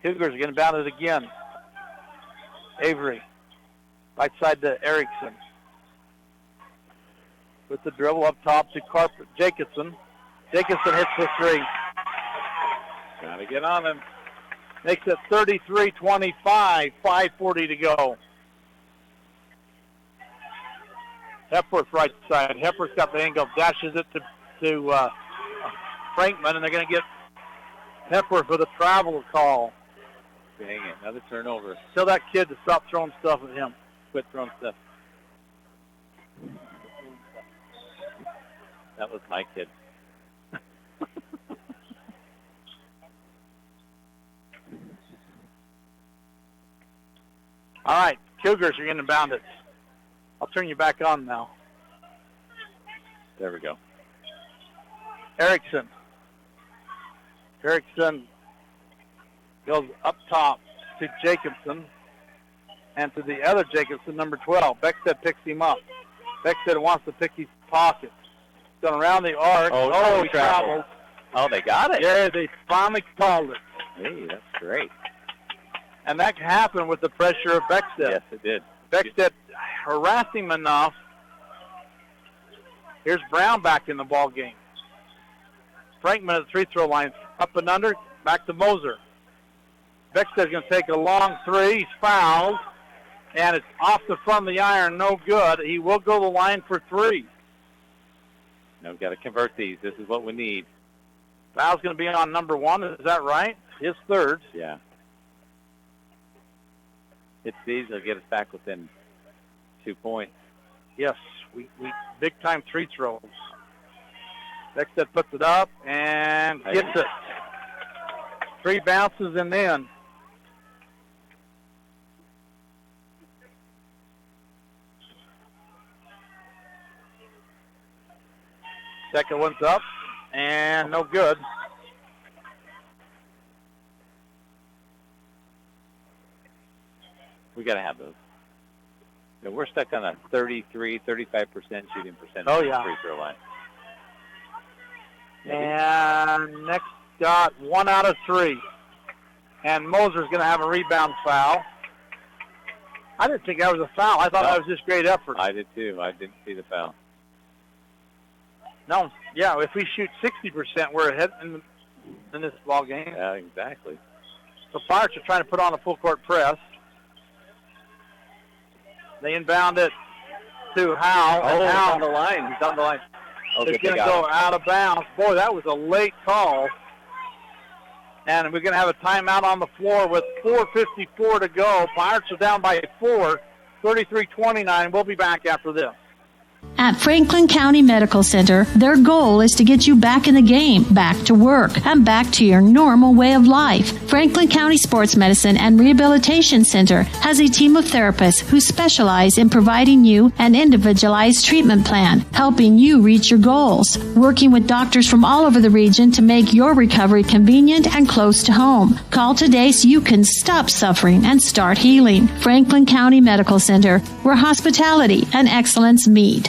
Speaker 6: Cougars are going to bound it again. Avery, right side to Erickson. With the dribble up top to Jacobson. Jacobson hits the three.
Speaker 12: Got to get on him.
Speaker 6: Makes it 33-25, 5:40 to go. Hepworth right side. Hepworth's got the angle, dashes it to Frankman, and they're going to get Hepworth with a travel call.
Speaker 12: Dang it, another turnover.
Speaker 6: Tell that kid to stop throwing stuff at him.
Speaker 12: Quit throwing stuff. That was my kid.
Speaker 6: All right, Cougars are going to bound it. I'll turn you back on now.
Speaker 12: There we go.
Speaker 6: Erickson goes up top to Jacobson and to the other Jacobson, number 12. Beckstead picks him up. Beckstead wants to pick his pocket. Going around the arc.
Speaker 12: Oh,
Speaker 6: he travels.
Speaker 12: Oh, they got it.
Speaker 6: Yeah, they finally called it.
Speaker 12: Hey, that's great.
Speaker 6: And that happened with the pressure of Beckstead.
Speaker 12: Yes, it did.
Speaker 6: Beckstead harassed him enough. Here's Brown back in the ball game. Frankman at the free throw line. Up and under. Back to Moser. Beckstead's going to take a long three. He's fouled. And it's off the front of the iron. No good. He will go to the line for three.
Speaker 12: No, got to convert these. This is what we need.
Speaker 6: Foul's going to be on number 1. Is that right? His third.
Speaker 12: Yeah. Hits these, they'll get us back within 2 points.
Speaker 6: Yes, we big time free throws. Beckstead puts it up and gets it. 3 bounces and in. Second one's up and no good.
Speaker 12: We got to have those. You know, we're stuck on a 35% shooting percentage
Speaker 6: Oh, yeah.
Speaker 12: free throw line.
Speaker 6: And next got 1 out of 3. And Moser's going to have a rebound foul. I didn't think that was a foul. I thought that was just great effort.
Speaker 12: I did too. I didn't see the foul.
Speaker 6: No, yeah, if we shoot 60%, we're ahead in this ball game.
Speaker 12: Yeah, exactly.
Speaker 6: The Pirates are trying to put on a full court press. They inbound it to Howe.
Speaker 12: Oh,
Speaker 6: and
Speaker 12: he's
Speaker 6: Howe
Speaker 12: on the line. He's on the line. Oh,
Speaker 6: is
Speaker 12: good,
Speaker 6: going
Speaker 12: they
Speaker 6: to
Speaker 12: got
Speaker 6: go
Speaker 12: him.
Speaker 6: out of bounds. Boy, that was a late call. And we're going to have a timeout on the floor with 4:54 to go. Pirates are down by 4, 33-29. We'll be back after this.
Speaker 5: At Franklin County Medical Center, their goal is to get you back in the game, back to work, and back to your normal way of life. Franklin County Sports Medicine and Rehabilitation Center has a team of therapists who specialize in providing you an individualized treatment plan, helping you reach your goals, working with doctors from all over the region to make your recovery convenient and close to home. Call today so you can stop suffering and start healing. Franklin County Medical Center, where hospitality and excellence meet.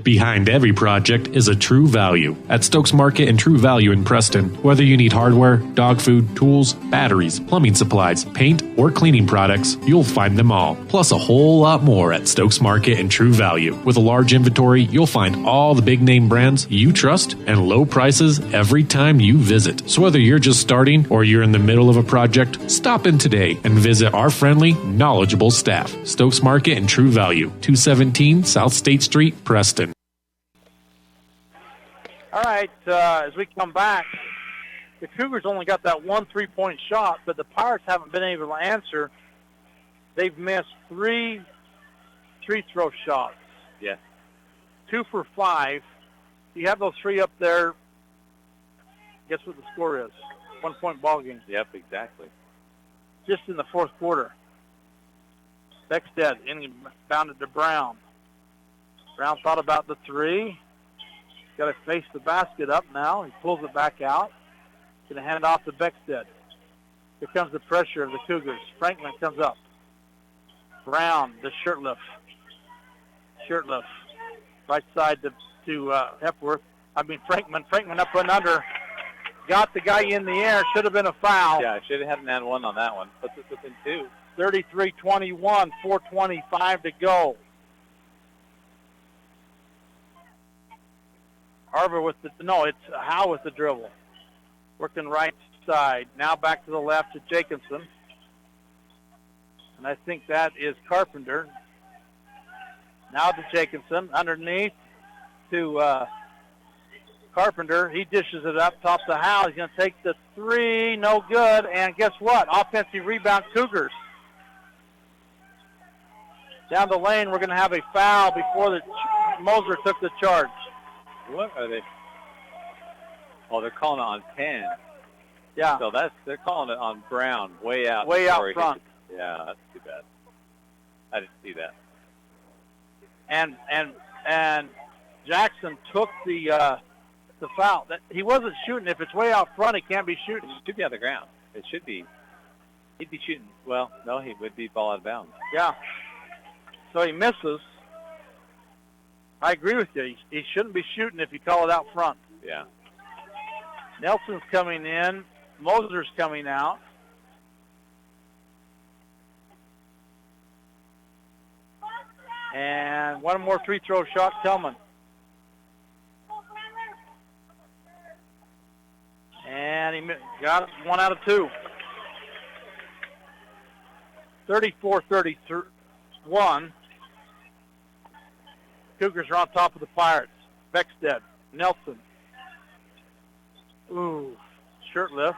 Speaker 16: Behind every project is a True Value. At Stokes Market and True Value in Preston, whether you need hardware, dog food, tools, batteries, plumbing supplies, paint, or cleaning products, you'll find them all. Plus a whole lot more at Stokes Market and True Value. With a large inventory, you'll find all the big name brands you trust and low prices every time you visit. So whether you're just starting or you're in the middle of a project, stop in today and visit our friendly, knowledgeable staff. Stokes Market and True Value, 217 South State Street, Preston.
Speaker 6: All right, as we come back, the Cougars only got that 1 3-point shot, but the Pirates haven't been able to answer. They've missed 3 free throw shots.
Speaker 12: Yes.
Speaker 6: 2 for 5. You have those 3 up there. Guess what the score is? 1 point ball game.
Speaker 12: Yep, exactly.
Speaker 6: Just in the fourth quarter. Beckstead inbounded to Brown. Brown thought about the three. Got to face the basket up now. He pulls it back out. Going to hand off to Beckstead. Here comes the pressure of the Cougars. Franklin comes up. Brown, the Shirtliff. Shirtliff. Right side to Hepworth. Frankman. Frankman up and under. Got the guy in the air. Should have been a foul.
Speaker 12: Yeah, should have had an and one on that one. Puts it within 2.
Speaker 6: 33-21, 4:25 to go. Harbour it's Howe with the dribble. Working right side. Now back to the left to Jacobson. And I think that is Carpenter. Now to Jacobson. Underneath to Carpenter. He dishes it up top to Howe. He's going to take the three. No good. And guess what? Offensive rebound Cougars. Down the lane, we're going to have a foul before Moser took the charge.
Speaker 12: What are they? Oh, they're calling it on 10.
Speaker 6: Yeah.
Speaker 12: So they're calling it on Brown, way out.
Speaker 6: Way out front.
Speaker 12: Yeah, that's too bad. I didn't see that.
Speaker 6: And Jackson took the foul. He wasn't shooting. If it's way out front, he can't be shooting.
Speaker 12: It should be on the ground. It should be. He'd be shooting. Well, no, he would be ball out of bounds.
Speaker 6: Yeah. So he misses. I agree with you. He shouldn't be shooting if you call it out front.
Speaker 12: Yeah.
Speaker 6: Nelson's coming in. Moser's coming out. And one more free throw shot, Tillman. And he got 1 out of 2. 34-31. Cougars are on top of the Pirates. Beckstead, Nelson. Ooh, Shirtliff.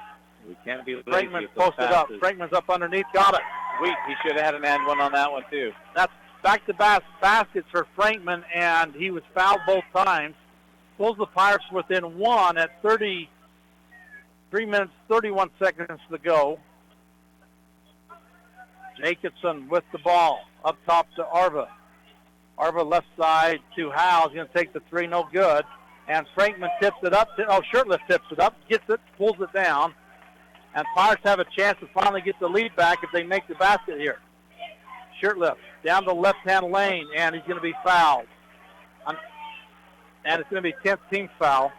Speaker 12: We can't be lazy.
Speaker 6: Frankman posted up. Frankman's up underneath. Got it.
Speaker 12: Sweet. He should have had an and one on that one, too.
Speaker 6: That's back-to-back baskets for Frankman, and he was fouled both times. Pulls the Pirates within 1 at 33 minutes, 31 seconds to go. Jacobson with the ball. Up top to Arva. Arva left side to Howe. He's going to take the three, no good. And Frankman tips it up. Shirtliff tips it up, gets it, pulls it down. And Pirates have a chance to finally get the lead back if they make the basket here. Shirtliff down the left-hand lane, and he's going to be fouled. And it's going to be 10th team foul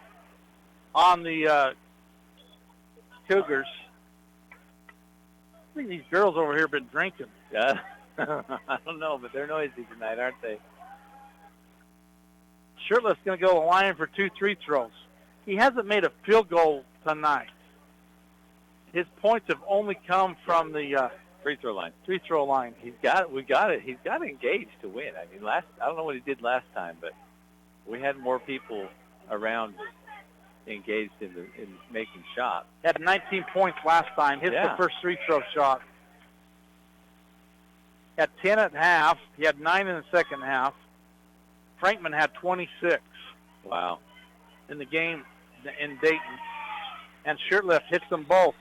Speaker 6: on the Cougars. I think these girls over here have been drinking.
Speaker 12: Yeah. I don't know, but they're noisy tonight, aren't they?
Speaker 6: Shirtliff's going to go to the line for 2 free throws. He hasn't made a field goal tonight. His points have only come from the
Speaker 12: free throw line.
Speaker 6: Free throw line.
Speaker 12: We got it. He's got to engage to win. I mean, I don't know what he did last time, but we had more people around engaged in making shots.
Speaker 6: Had 19 points last time. Hit the first free throw shot. Had 10 at half. He had 9 in the second half. Frankman had 26.
Speaker 12: Wow.
Speaker 6: In the game in Dayton. And Shirtliff hits them both.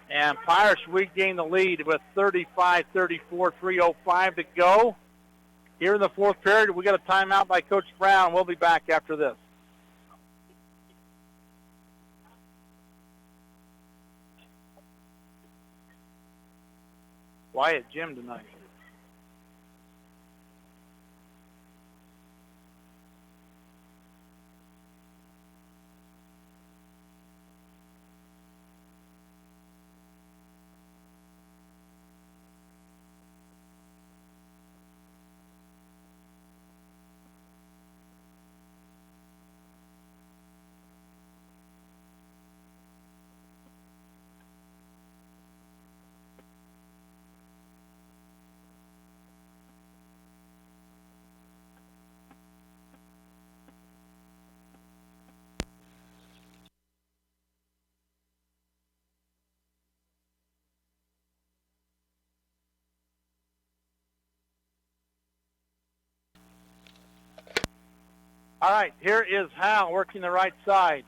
Speaker 6: And Pirates regain the lead with 35-34, 3:05 to go. Here in the fourth period, we got a timeout by Coach Brown. We'll be back after this. Quiet gym tonight. All right, here is Howe working the right side.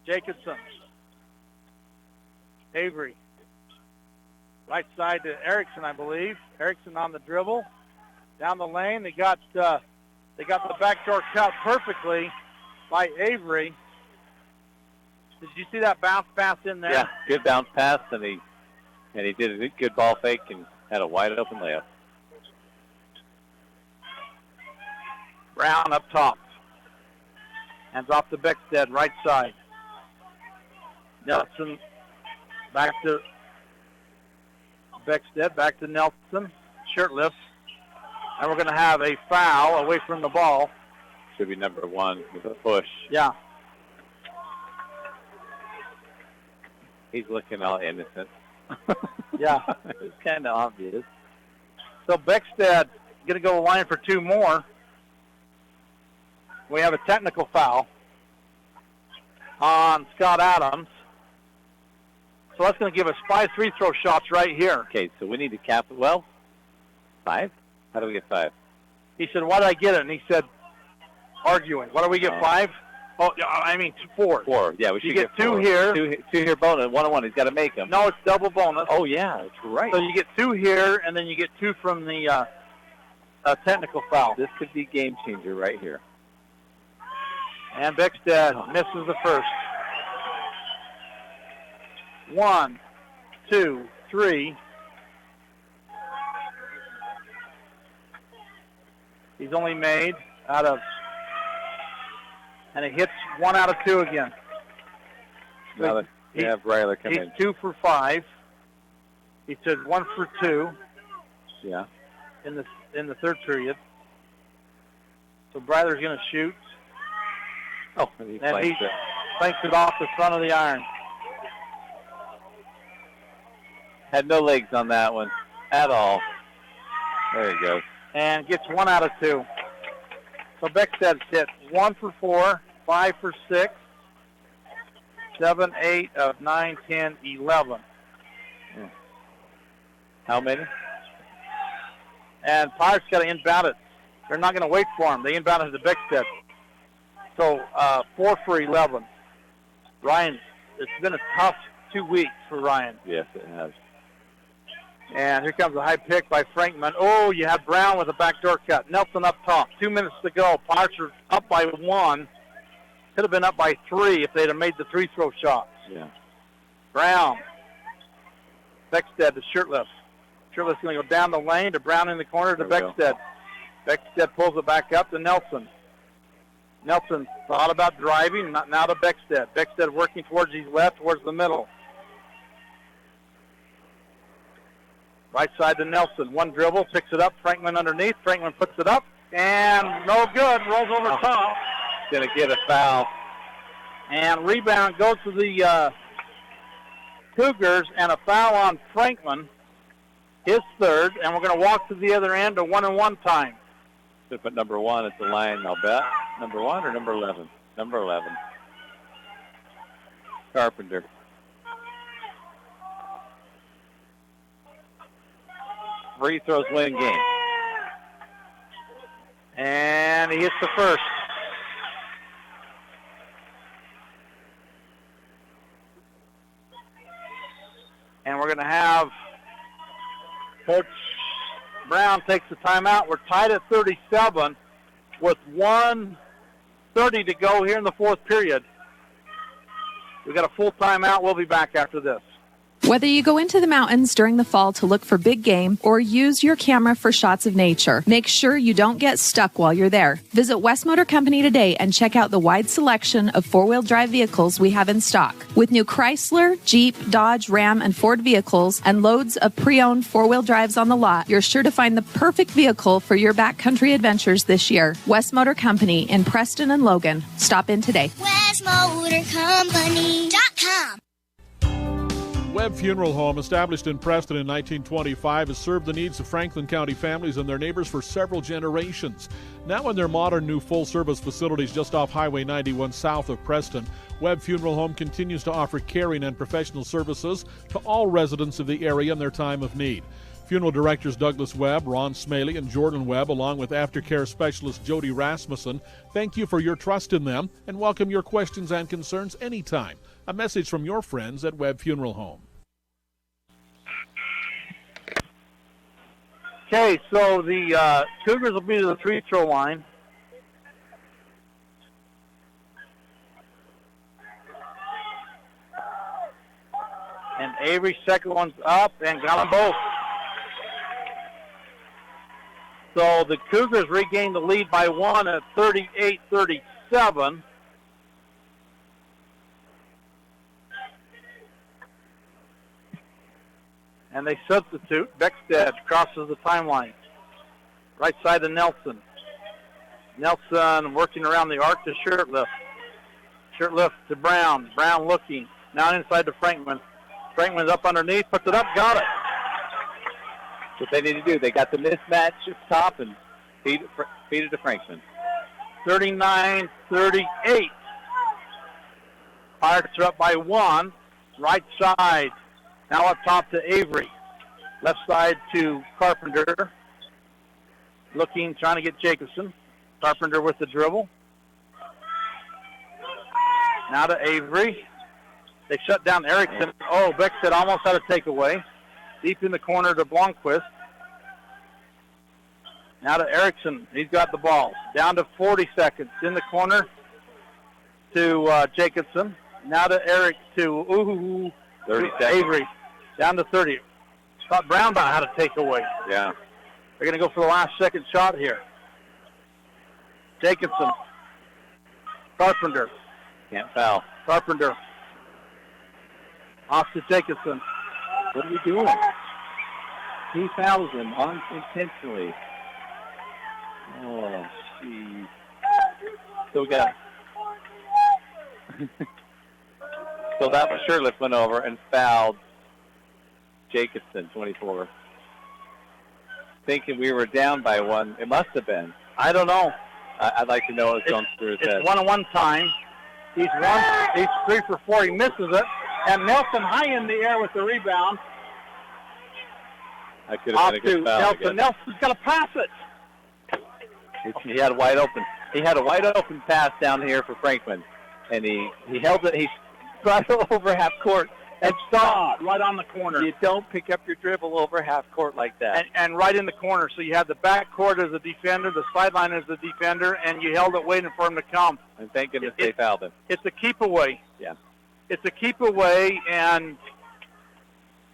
Speaker 6: Jacobson. Avery. Right side to Erickson, I believe. Erickson on the dribble. Down the lane. They got the backdoor cut perfectly by Avery. Did you see that bounce pass in there?
Speaker 12: Yeah, good bounce pass, and he did a good ball fake and had a wide open layup.
Speaker 6: Brown up top. Hands off to Beckstead, right side. Nelson back to Beckstead, back to Nelson. Shirtless. And we're going to have a foul away from the ball.
Speaker 12: Should be number 1 with a push.
Speaker 6: Yeah.
Speaker 12: He's looking all innocent.
Speaker 6: Yeah.
Speaker 12: It's kind of obvious.
Speaker 6: So Beckstead going to go line for 2 more. We have a technical foul on Scott Adams. So that's going to give us 5 free throw shots right here.
Speaker 12: Okay, so we need to cap it. Well, 5? How do we get 5?
Speaker 6: He said, why did I get it? And he said, arguing. Why do we get 5? Oh, I mean 4.
Speaker 12: 4, yeah. We should
Speaker 6: you get 2
Speaker 12: 4.
Speaker 6: here.
Speaker 12: 2 here bonus, 1-on-1. He's got to make them.
Speaker 6: No, it's double bonus.
Speaker 12: Oh, yeah, that's right.
Speaker 6: So you get 2 here, and then you get 2 from the technical foul.
Speaker 12: This could be game changer right here.
Speaker 6: And Beckstead misses the first. 1, 2, 3. He's only made out of, and it hits 1 out of 2 again.
Speaker 12: Now that we have Ryler come in.
Speaker 6: He's 2 for 5. He said 1 for 2.
Speaker 12: Yeah.
Speaker 6: In the third period. So Breiler's going to shoot.
Speaker 12: Oh, and he
Speaker 6: flanks it off the front of the iron.
Speaker 12: Had no legs on that one at all. There he goes.
Speaker 6: And gets 1 out of 2. So Beckstead's hit 1 for 4, 5 for 6, 7, 8 of 9, 10, 11.
Speaker 12: How many?
Speaker 6: And Pirates got to inbound it. They're not going to wait for him. They inbound it to Beckstead. So 4 for 11. Ryan, it's been a tough 2 weeks for Ryan.
Speaker 12: Yes, it has.
Speaker 6: And here comes a high pick by Frankman. Oh, you have Brown with a backdoor cut. Nelson up top. 2 minutes to go. Pirates are up by 1. Could have been up by 3 if they'd have made the free throw shots.
Speaker 12: Yeah.
Speaker 6: Brown. Beckstead to Shirtless. Shirtless going to go down the lane to Brown in the corner to Beckstead. Beckstead pulls it back up to Nelson. Nelson thought about driving, now to Beckstead. Beckstead working towards his left, towards the middle. Right side to Nelson. 1 dribble, picks it up. Frankman underneath. Frankman puts it up. And no good. Rolls over top.
Speaker 12: Going to get a foul.
Speaker 6: And rebound goes to the Cougars, and a foul on Frankman. His third. And we're going to walk to the other end to 1-on-1 time.
Speaker 12: Should put number 1 at the line, I'll bet. Number 1 or number 11? Number 11. Carpenter. Free throws win game.
Speaker 6: And he hits the first. And we're going to have Coach Brown takes the timeout. We're tied at 37 with 1:30 to go here in the fourth period. We've got a full timeout. We'll be back after this.
Speaker 19: Whether you go into the mountains during the fall to look for big game or use your camera for shots of nature, make sure you don't get stuck while you're there. Visit West Motor Company today and check out the wide selection of four-wheel drive vehicles we have in stock. With new Chrysler, Jeep, Dodge, Ram, and Ford vehicles and loads of pre-owned four-wheel drives on the lot, you're sure to find the perfect vehicle for your backcountry adventures this year. West Motor Company in Preston and Logan. Stop in today.
Speaker 7: WestMotorCompany.com.
Speaker 11: Webb Funeral Home, established in Preston in 1925, has served the needs of Franklin County families and their neighbors for several generations. Now in their modern new full-service facilities just off Highway 91 south of Preston, Webb Funeral Home continues to offer caring and professional services to all residents of the area in their time of need. Funeral directors Douglas Webb, Ron Smaley, and Jordan Webb, along with aftercare specialist Jody Rasmussen, thank you for your trust in them and welcome your questions and concerns anytime. A message from your friends at Webb Funeral Home.
Speaker 6: Okay, so the Cougars will be to the free throw line. And Avery's second one's up and got them both. So the Cougars regained the lead by 1 at 38-37. And they substitute. Beckstead crosses the timeline. Right side to Nelson. Nelson working around the arc to Shirtlift. Shirtlift to Brown. Brown looking. Now inside to Frankman. Frankman's up underneath, puts it up, got it.
Speaker 12: What they need to do, they got the mismatch up top and feed it to Frankman.
Speaker 6: 39-38. Pirates are up by 1. Right side. Now up top to Avery. Left side to Carpenter. Looking, trying to get Jacobson. Carpenter with the dribble. Now to Avery. They shut down Erickson. Oh, Beckstead almost had a takeaway. Deep in the corner to Blomqvist. Now to Erickson. He's got the ball. Down to 40 seconds. In the corner to Jacobson. Now to Eric to
Speaker 12: 30 seconds.
Speaker 6: Avery. Down to 30. Thought Brown about had a takeaway.
Speaker 12: Yeah.
Speaker 6: They're going to go for the last second shot here. Jacobson. Carpenter.
Speaker 12: Can't foul.
Speaker 6: Carpenter. Off to Jacobson.
Speaker 12: What are we doing? He fouls him unintentionally. Oh, jeez. So we got... So that was Shirtlift went over and fouled Jacobson, 24. Thinking we were down by 1. It must have been.
Speaker 6: I don't know.
Speaker 12: I'd like to know what's going through his head.
Speaker 6: It's 1-on-1 time. He's 3 for 4. He misses it. And Nelson high in the air with the rebound.
Speaker 12: That could have been a good foul.
Speaker 6: Nelson's got to pass it.
Speaker 12: He had wide open. He had a wide open pass down here for Frankman, and he held it. He brought it over half court and stopped
Speaker 6: right on the corner.
Speaker 12: You don't pick up your dribble over half court like that.
Speaker 6: And right in the corner. So you had the back court as a defender, the sideline as a defender, and you held it waiting for him to come.
Speaker 12: And thank goodness they fouled him.
Speaker 6: It's a keep away.
Speaker 12: Yeah.
Speaker 6: It's a keep away, and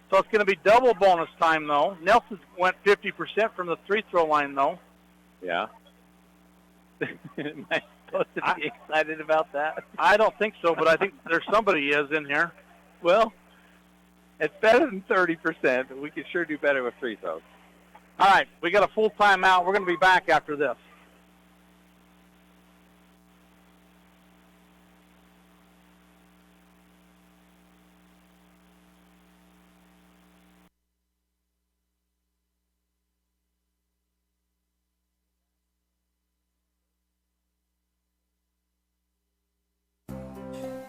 Speaker 6: so it's going to be double bonus time, though. Nelson went 50% from the free throw line, though.
Speaker 12: Yeah. Am I supposed to be excited about that?
Speaker 6: I don't think so, but I think there's somebody is in here.
Speaker 12: Well, it's better than 30%, but we could sure do better with free throws.
Speaker 6: All right, we got a full timeout. We're going to be back after this.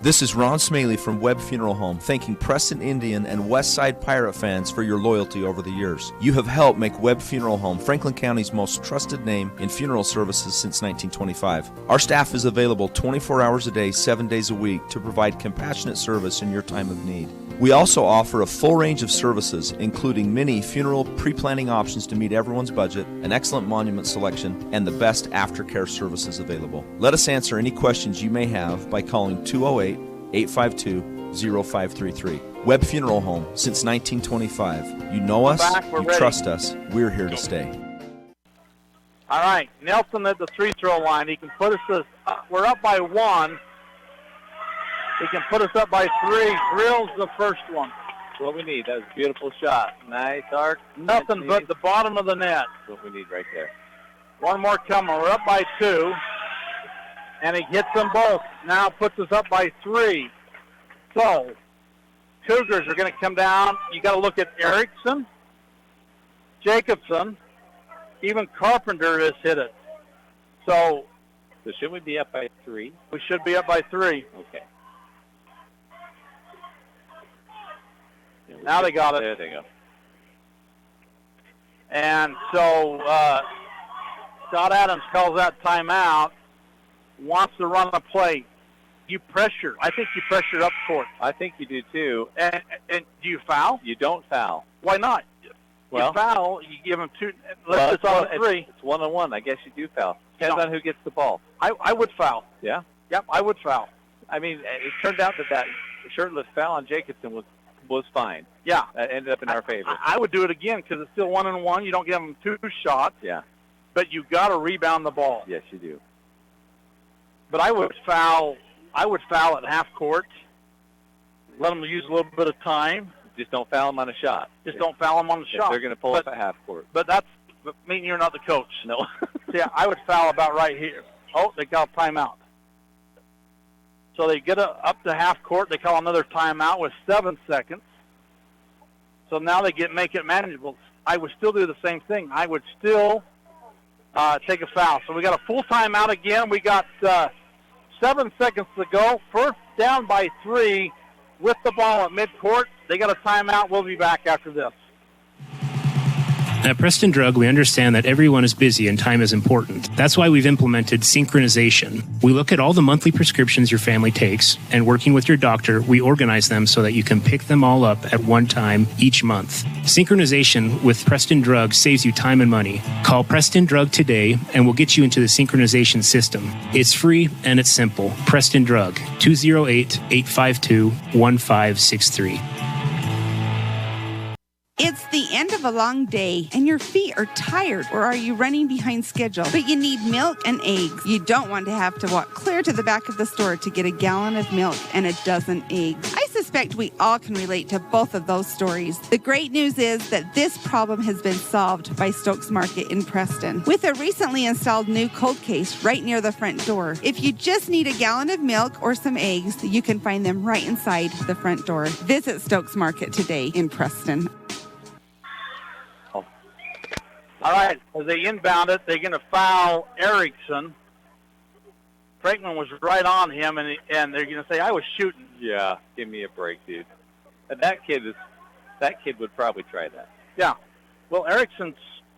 Speaker 7: This is Ron Smaley from Webb Funeral Home, thanking Preston Indian and Westside Pirate fans for your loyalty over the years. You have helped make Webb Funeral Home Franklin County's most trusted name in funeral services since 1925. Our staff is available 24 hours a day, 7 days a week to provide compassionate service in your time of need. We also offer a full range of services, including many funeral pre-planning options to meet everyone's budget, an excellent monument selection, and the best aftercare services available. Let us answer any questions you may have by calling 208-852-0533. Webb Funeral Home, since 1925. You know us, you trust us, we're here to stay.
Speaker 6: All right, Nelson at the free throw line. He can put us, we're up by 1. He can put us up by 3. Drills the first one.
Speaker 12: That's what we need. That was a beautiful shot. Nice arc.
Speaker 6: Nothing but the bottom of the net.
Speaker 12: That's what we need right there.
Speaker 6: One more coming. We're up by 2. And he hits them both. Now puts us up by 3. So, Cougars are going to come down. You got to look at Erickson, Jacobson, even Carpenter has hit it. So
Speaker 12: should we be up by 3?
Speaker 6: We should be up by 3.
Speaker 12: Okay.
Speaker 6: Now they got it.
Speaker 12: There they go.
Speaker 6: And so Scott Adams calls that timeout, wants to run a play. You pressure. I think you pressure up court.
Speaker 12: I think you do too.
Speaker 6: And do you foul?
Speaker 12: You don't foul.
Speaker 6: Why not?
Speaker 12: Well,
Speaker 6: you foul, you give them two. Let's on three.
Speaker 12: It's one-on-one. I guess you do foul. Depends on who gets the ball.
Speaker 6: I would foul.
Speaker 12: Yeah?
Speaker 6: Yep, I would foul.
Speaker 12: I mean, it turned out that shirtless foul on Jacobson was fine.
Speaker 6: Yeah.
Speaker 12: That ended up in our favor.
Speaker 6: I would do it again because it's still 1-on-1. You don't give them two shots.
Speaker 12: Yeah.
Speaker 6: But you got to rebound the ball.
Speaker 12: Yes, you do.
Speaker 6: But I would foul at half court. Let them use a little bit of time.
Speaker 12: Just don't foul them on a shot.
Speaker 6: Just don't foul them on the shot.
Speaker 12: They're going to pull up at half court.
Speaker 6: But you're not the coach.
Speaker 12: No.
Speaker 6: Yeah, I would foul about right here. Oh, they call timeout. So they get up to half court. They call another timeout with 7 seconds. So now they make it manageable. I would still do the same thing. I would still take a foul. So we got a full timeout again. We got 7 seconds to go. Firth down by 3 with the ball at midcourt. They got a timeout. We'll be back after this.
Speaker 8: At Preston Drug, we understand that everyone is busy and time is important. That's why we've implemented synchronization. We look at all the monthly prescriptions your family takes, and working with your doctor, we organize them so that you can pick them all up at one time each month. Synchronization with Preston Drug saves you time and money. Call Preston Drug today, and we'll get you into the synchronization system. It's free and it's simple. Preston Drug, 208-852-1563.
Speaker 14: It's the end of a long day and your feet are tired, or are you running behind schedule? But you need milk and eggs. You don't want to have to walk clear to the back of the store to get a gallon of milk and a dozen eggs. I suspect we all can relate to both of those stories. The great news is that this problem has been solved by Stokes Market in Preston with a recently installed new cold case right near the front door. If you just need a gallon of milk or some eggs, you can find them right inside the front door. Visit Stokes Market today in Preston.
Speaker 6: All right, as they inbound it, they're going to foul Erickson. Frankman was right on him, and they're going to say, I was shooting.
Speaker 12: Yeah, give me a break, dude. And that kid would probably try that.
Speaker 6: Yeah. Well, Erickson's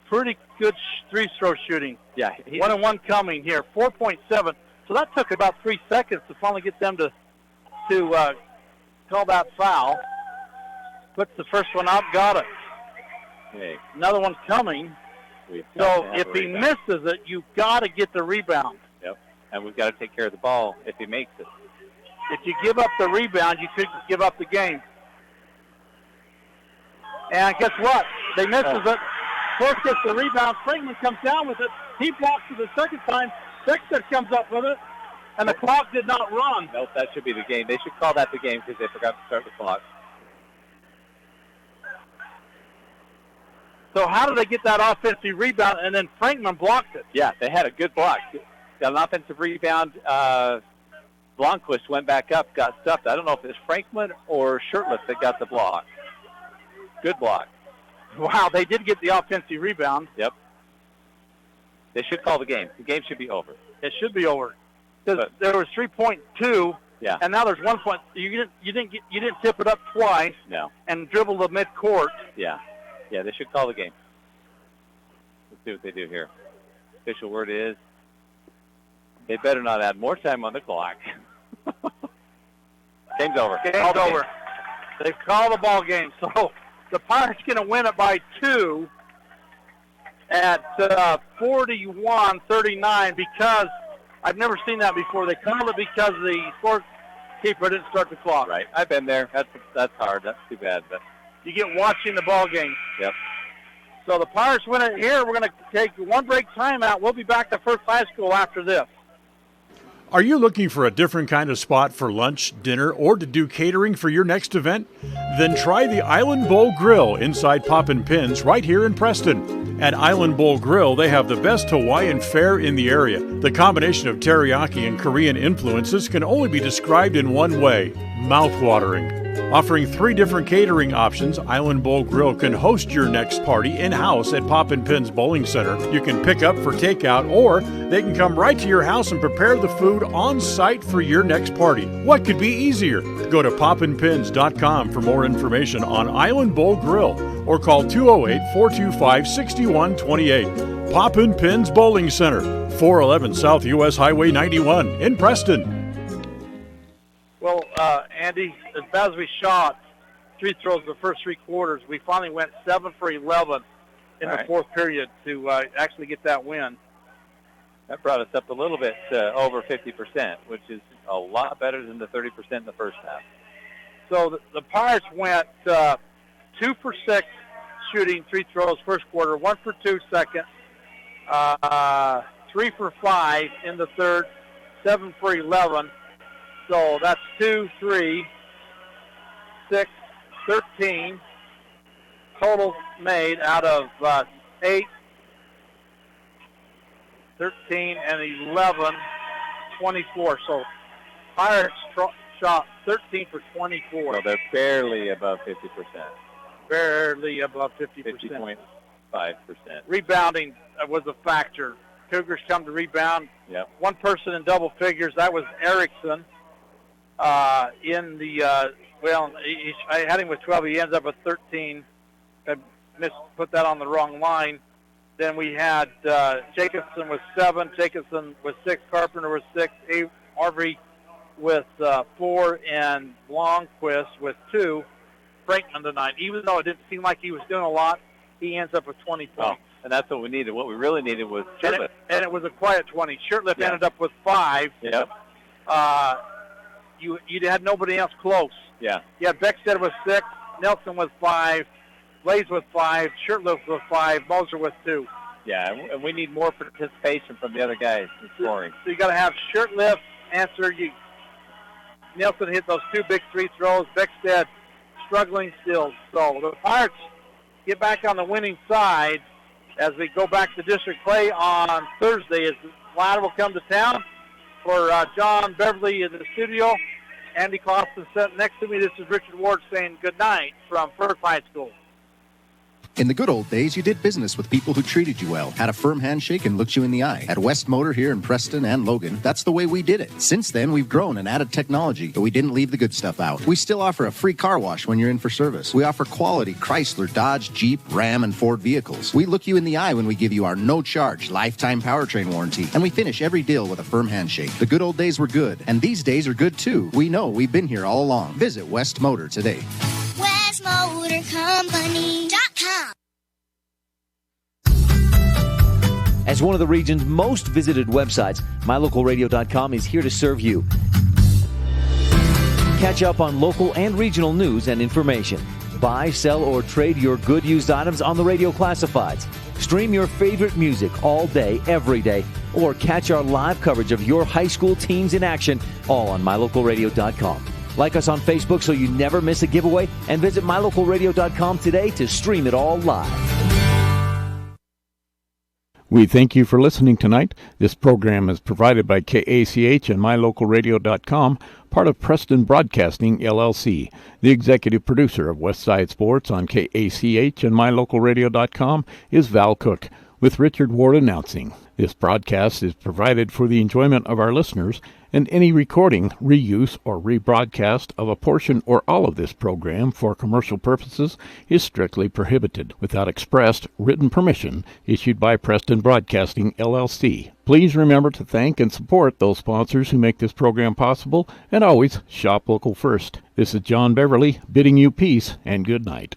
Speaker 6: pretty good free-throw shooting.
Speaker 12: Yeah.
Speaker 6: 1-on-1 coming here, 4.7. So that took about 3 seconds to finally get them to call that foul. Puts the first one up, got it.
Speaker 12: Hey.
Speaker 6: Another one's coming. So if he misses it, you've got to get the rebound.
Speaker 12: Yep. And we've got to take care of the ball if he makes it.
Speaker 6: If you give up the rebound, you could give up the game. And guess what? They misses it. First gets the rebound. Frankman comes down with it. He blocks it the second time. Sexton comes up with it. And the clock did not run.
Speaker 12: Nope, that should be the game. They should call that the game because they forgot to start the clock.
Speaker 6: So how did they get that offensive rebound, and then Frankman blocked it?
Speaker 12: Yeah, they had a good block. Got an offensive rebound. Blomqvist went back up, got stuffed. I don't know if it's Frankman or Shirtless that got the block. Good block.
Speaker 6: Wow, they did get the offensive rebound.
Speaker 12: Yep. They should call the game. The game should be over.
Speaker 6: It should be over. Because there was 3.2.
Speaker 12: Yeah.
Speaker 6: And now there's 1 point. You didn't tip it up twice.
Speaker 12: No.
Speaker 6: And dribble the midcourt.
Speaker 12: Yeah. Yeah, they should call the game. Let's see what they do here. Official word is they better not add more time on the clock. Game's over.
Speaker 6: Game's over. They've called the ball game. So the Pirates going to win it by 2 at 41-39 because I've never seen that before. They called it because the scorekeeper didn't start the clock.
Speaker 12: Right. I've been there. That's hard. That's too bad. But
Speaker 6: you get watching the ball game.
Speaker 12: Yep.
Speaker 6: So the Pirates win it here. We're going to take one break timeout. We'll be back to Firth High School after this.
Speaker 3: Are you looking for a different kind of spot for lunch, dinner, or to do catering for your next event? Then try the Island Bowl Grill inside Poppin' Pins right here in Preston. At Island Bowl Grill, they have the best Hawaiian fare in the area. The combination of teriyaki and Korean influences can only be described in one way: mouth-watering. Offering 3 different catering options, Island Bowl Grill can host your next party in-house at Poppin' Pins Bowling Center. You can pick up for takeout, or they can come right to your house and prepare the food on site for your next party. What could be easier? Go to poppinpins.com for more information on Island Bowl Grill, or call 208-425-6128. Poppin' Pins Bowling Center, 411 South US Highway 91 in Preston.
Speaker 6: Well, Andy, as bad as we shot free throws the first 3 quarters, we finally went 7 for 11 in the fourth period to actually get that win.
Speaker 12: That brought us up a little bit to over 50%, which is a lot better than the 30% in the first half.
Speaker 6: So the Pirates went 2 for 6 shooting free throws first quarter, 1 for 2 second, 3 for 5 in the third, 7 for 11. So that's 2, 3, 6, 13 total made out of 8, 13, and 11, 24. So Pirates shot 13 for 24.
Speaker 12: So they're barely above 50%.
Speaker 6: Barely above 50%.
Speaker 12: 50.5%.
Speaker 6: Rebounding was a factor. Cougars come to rebound.
Speaker 12: Yep.
Speaker 6: One person in double figures. That was Erickson. In the, I had him with 12. He ends up with 13. I put that on the wrong line. Then we had Jacobson with 7. Jacobson with 6. Carpenter with 6. Harvey with 4. And Blomquist with 2. Frankman tonight. Even though it didn't seem like he was doing a lot, he ends up with 20 points.
Speaker 12: And that's what we needed. What we really needed was Shirtliff.
Speaker 6: And it was a quiet 20. Shirtliff ended up with 5.
Speaker 12: Yep.
Speaker 6: You had nobody else close.
Speaker 12: Yeah.
Speaker 6: Yeah, Beckstead with 6, Nelson with 5, Blaze with 5, Shirtliff with 5, Moser with 2.
Speaker 12: Yeah, and we need more participation from the other guys in scoring.
Speaker 6: So you got to have Shirtliff answer. Nelson hit those 2 big free throws. Beckstead struggling still. So the Pirates get back on the winning side as we go back to district play on Thursday. As the ladder will come to town. For John Beverly in the studio, Andy Clausen sitting next to me. This is Richard Ward saying good night from Firth High School.
Speaker 4: In the good old days, you did business with people who treated you well, had a firm handshake, and looked you in the eye. At West Motor here in Preston and Logan, that's the way we did it. Since then, we've grown and added technology, but we didn't leave the good stuff out. We still offer a free car wash when you're in for service. We offer quality Chrysler, Dodge, Jeep, Ram, and Ford vehicles. We look you in the eye when we give you our no-charge lifetime powertrain warranty, and we finish every deal with a firm handshake. The good old days were good, and these days are good too. We know we've been here all along. Visit West Motor today.
Speaker 9: WestMotorCompany.com.
Speaker 17: As one of the region's most visited websites, mylocalradio.com is here to serve you. Catch up on local and regional news and information. Buy, sell, or trade your good used items on the radio classifieds. Stream your favorite music all day, every day, or catch our live coverage of your high school teams in action, all on mylocalradio.com. Like us on Facebook so you never miss a giveaway, and visit mylocalradio.com today to stream it all live.
Speaker 11: We thank you for listening tonight. This program is provided by KACH and mylocalradio.com, part of Preston Broadcasting, LLC. The executive producer of Westside Sports on KACH and mylocalradio.com is Val Cook, with Richard Ward announcing. This broadcast is provided for the enjoyment of our listeners, and any recording, reuse, or rebroadcast of a portion or all of this program for commercial purposes is strictly prohibited without expressed written permission issued by Preston Broadcasting, LLC. Please remember to thank and support those sponsors who make this program possible, and always shop local first. This is John Beverly bidding you peace and good night.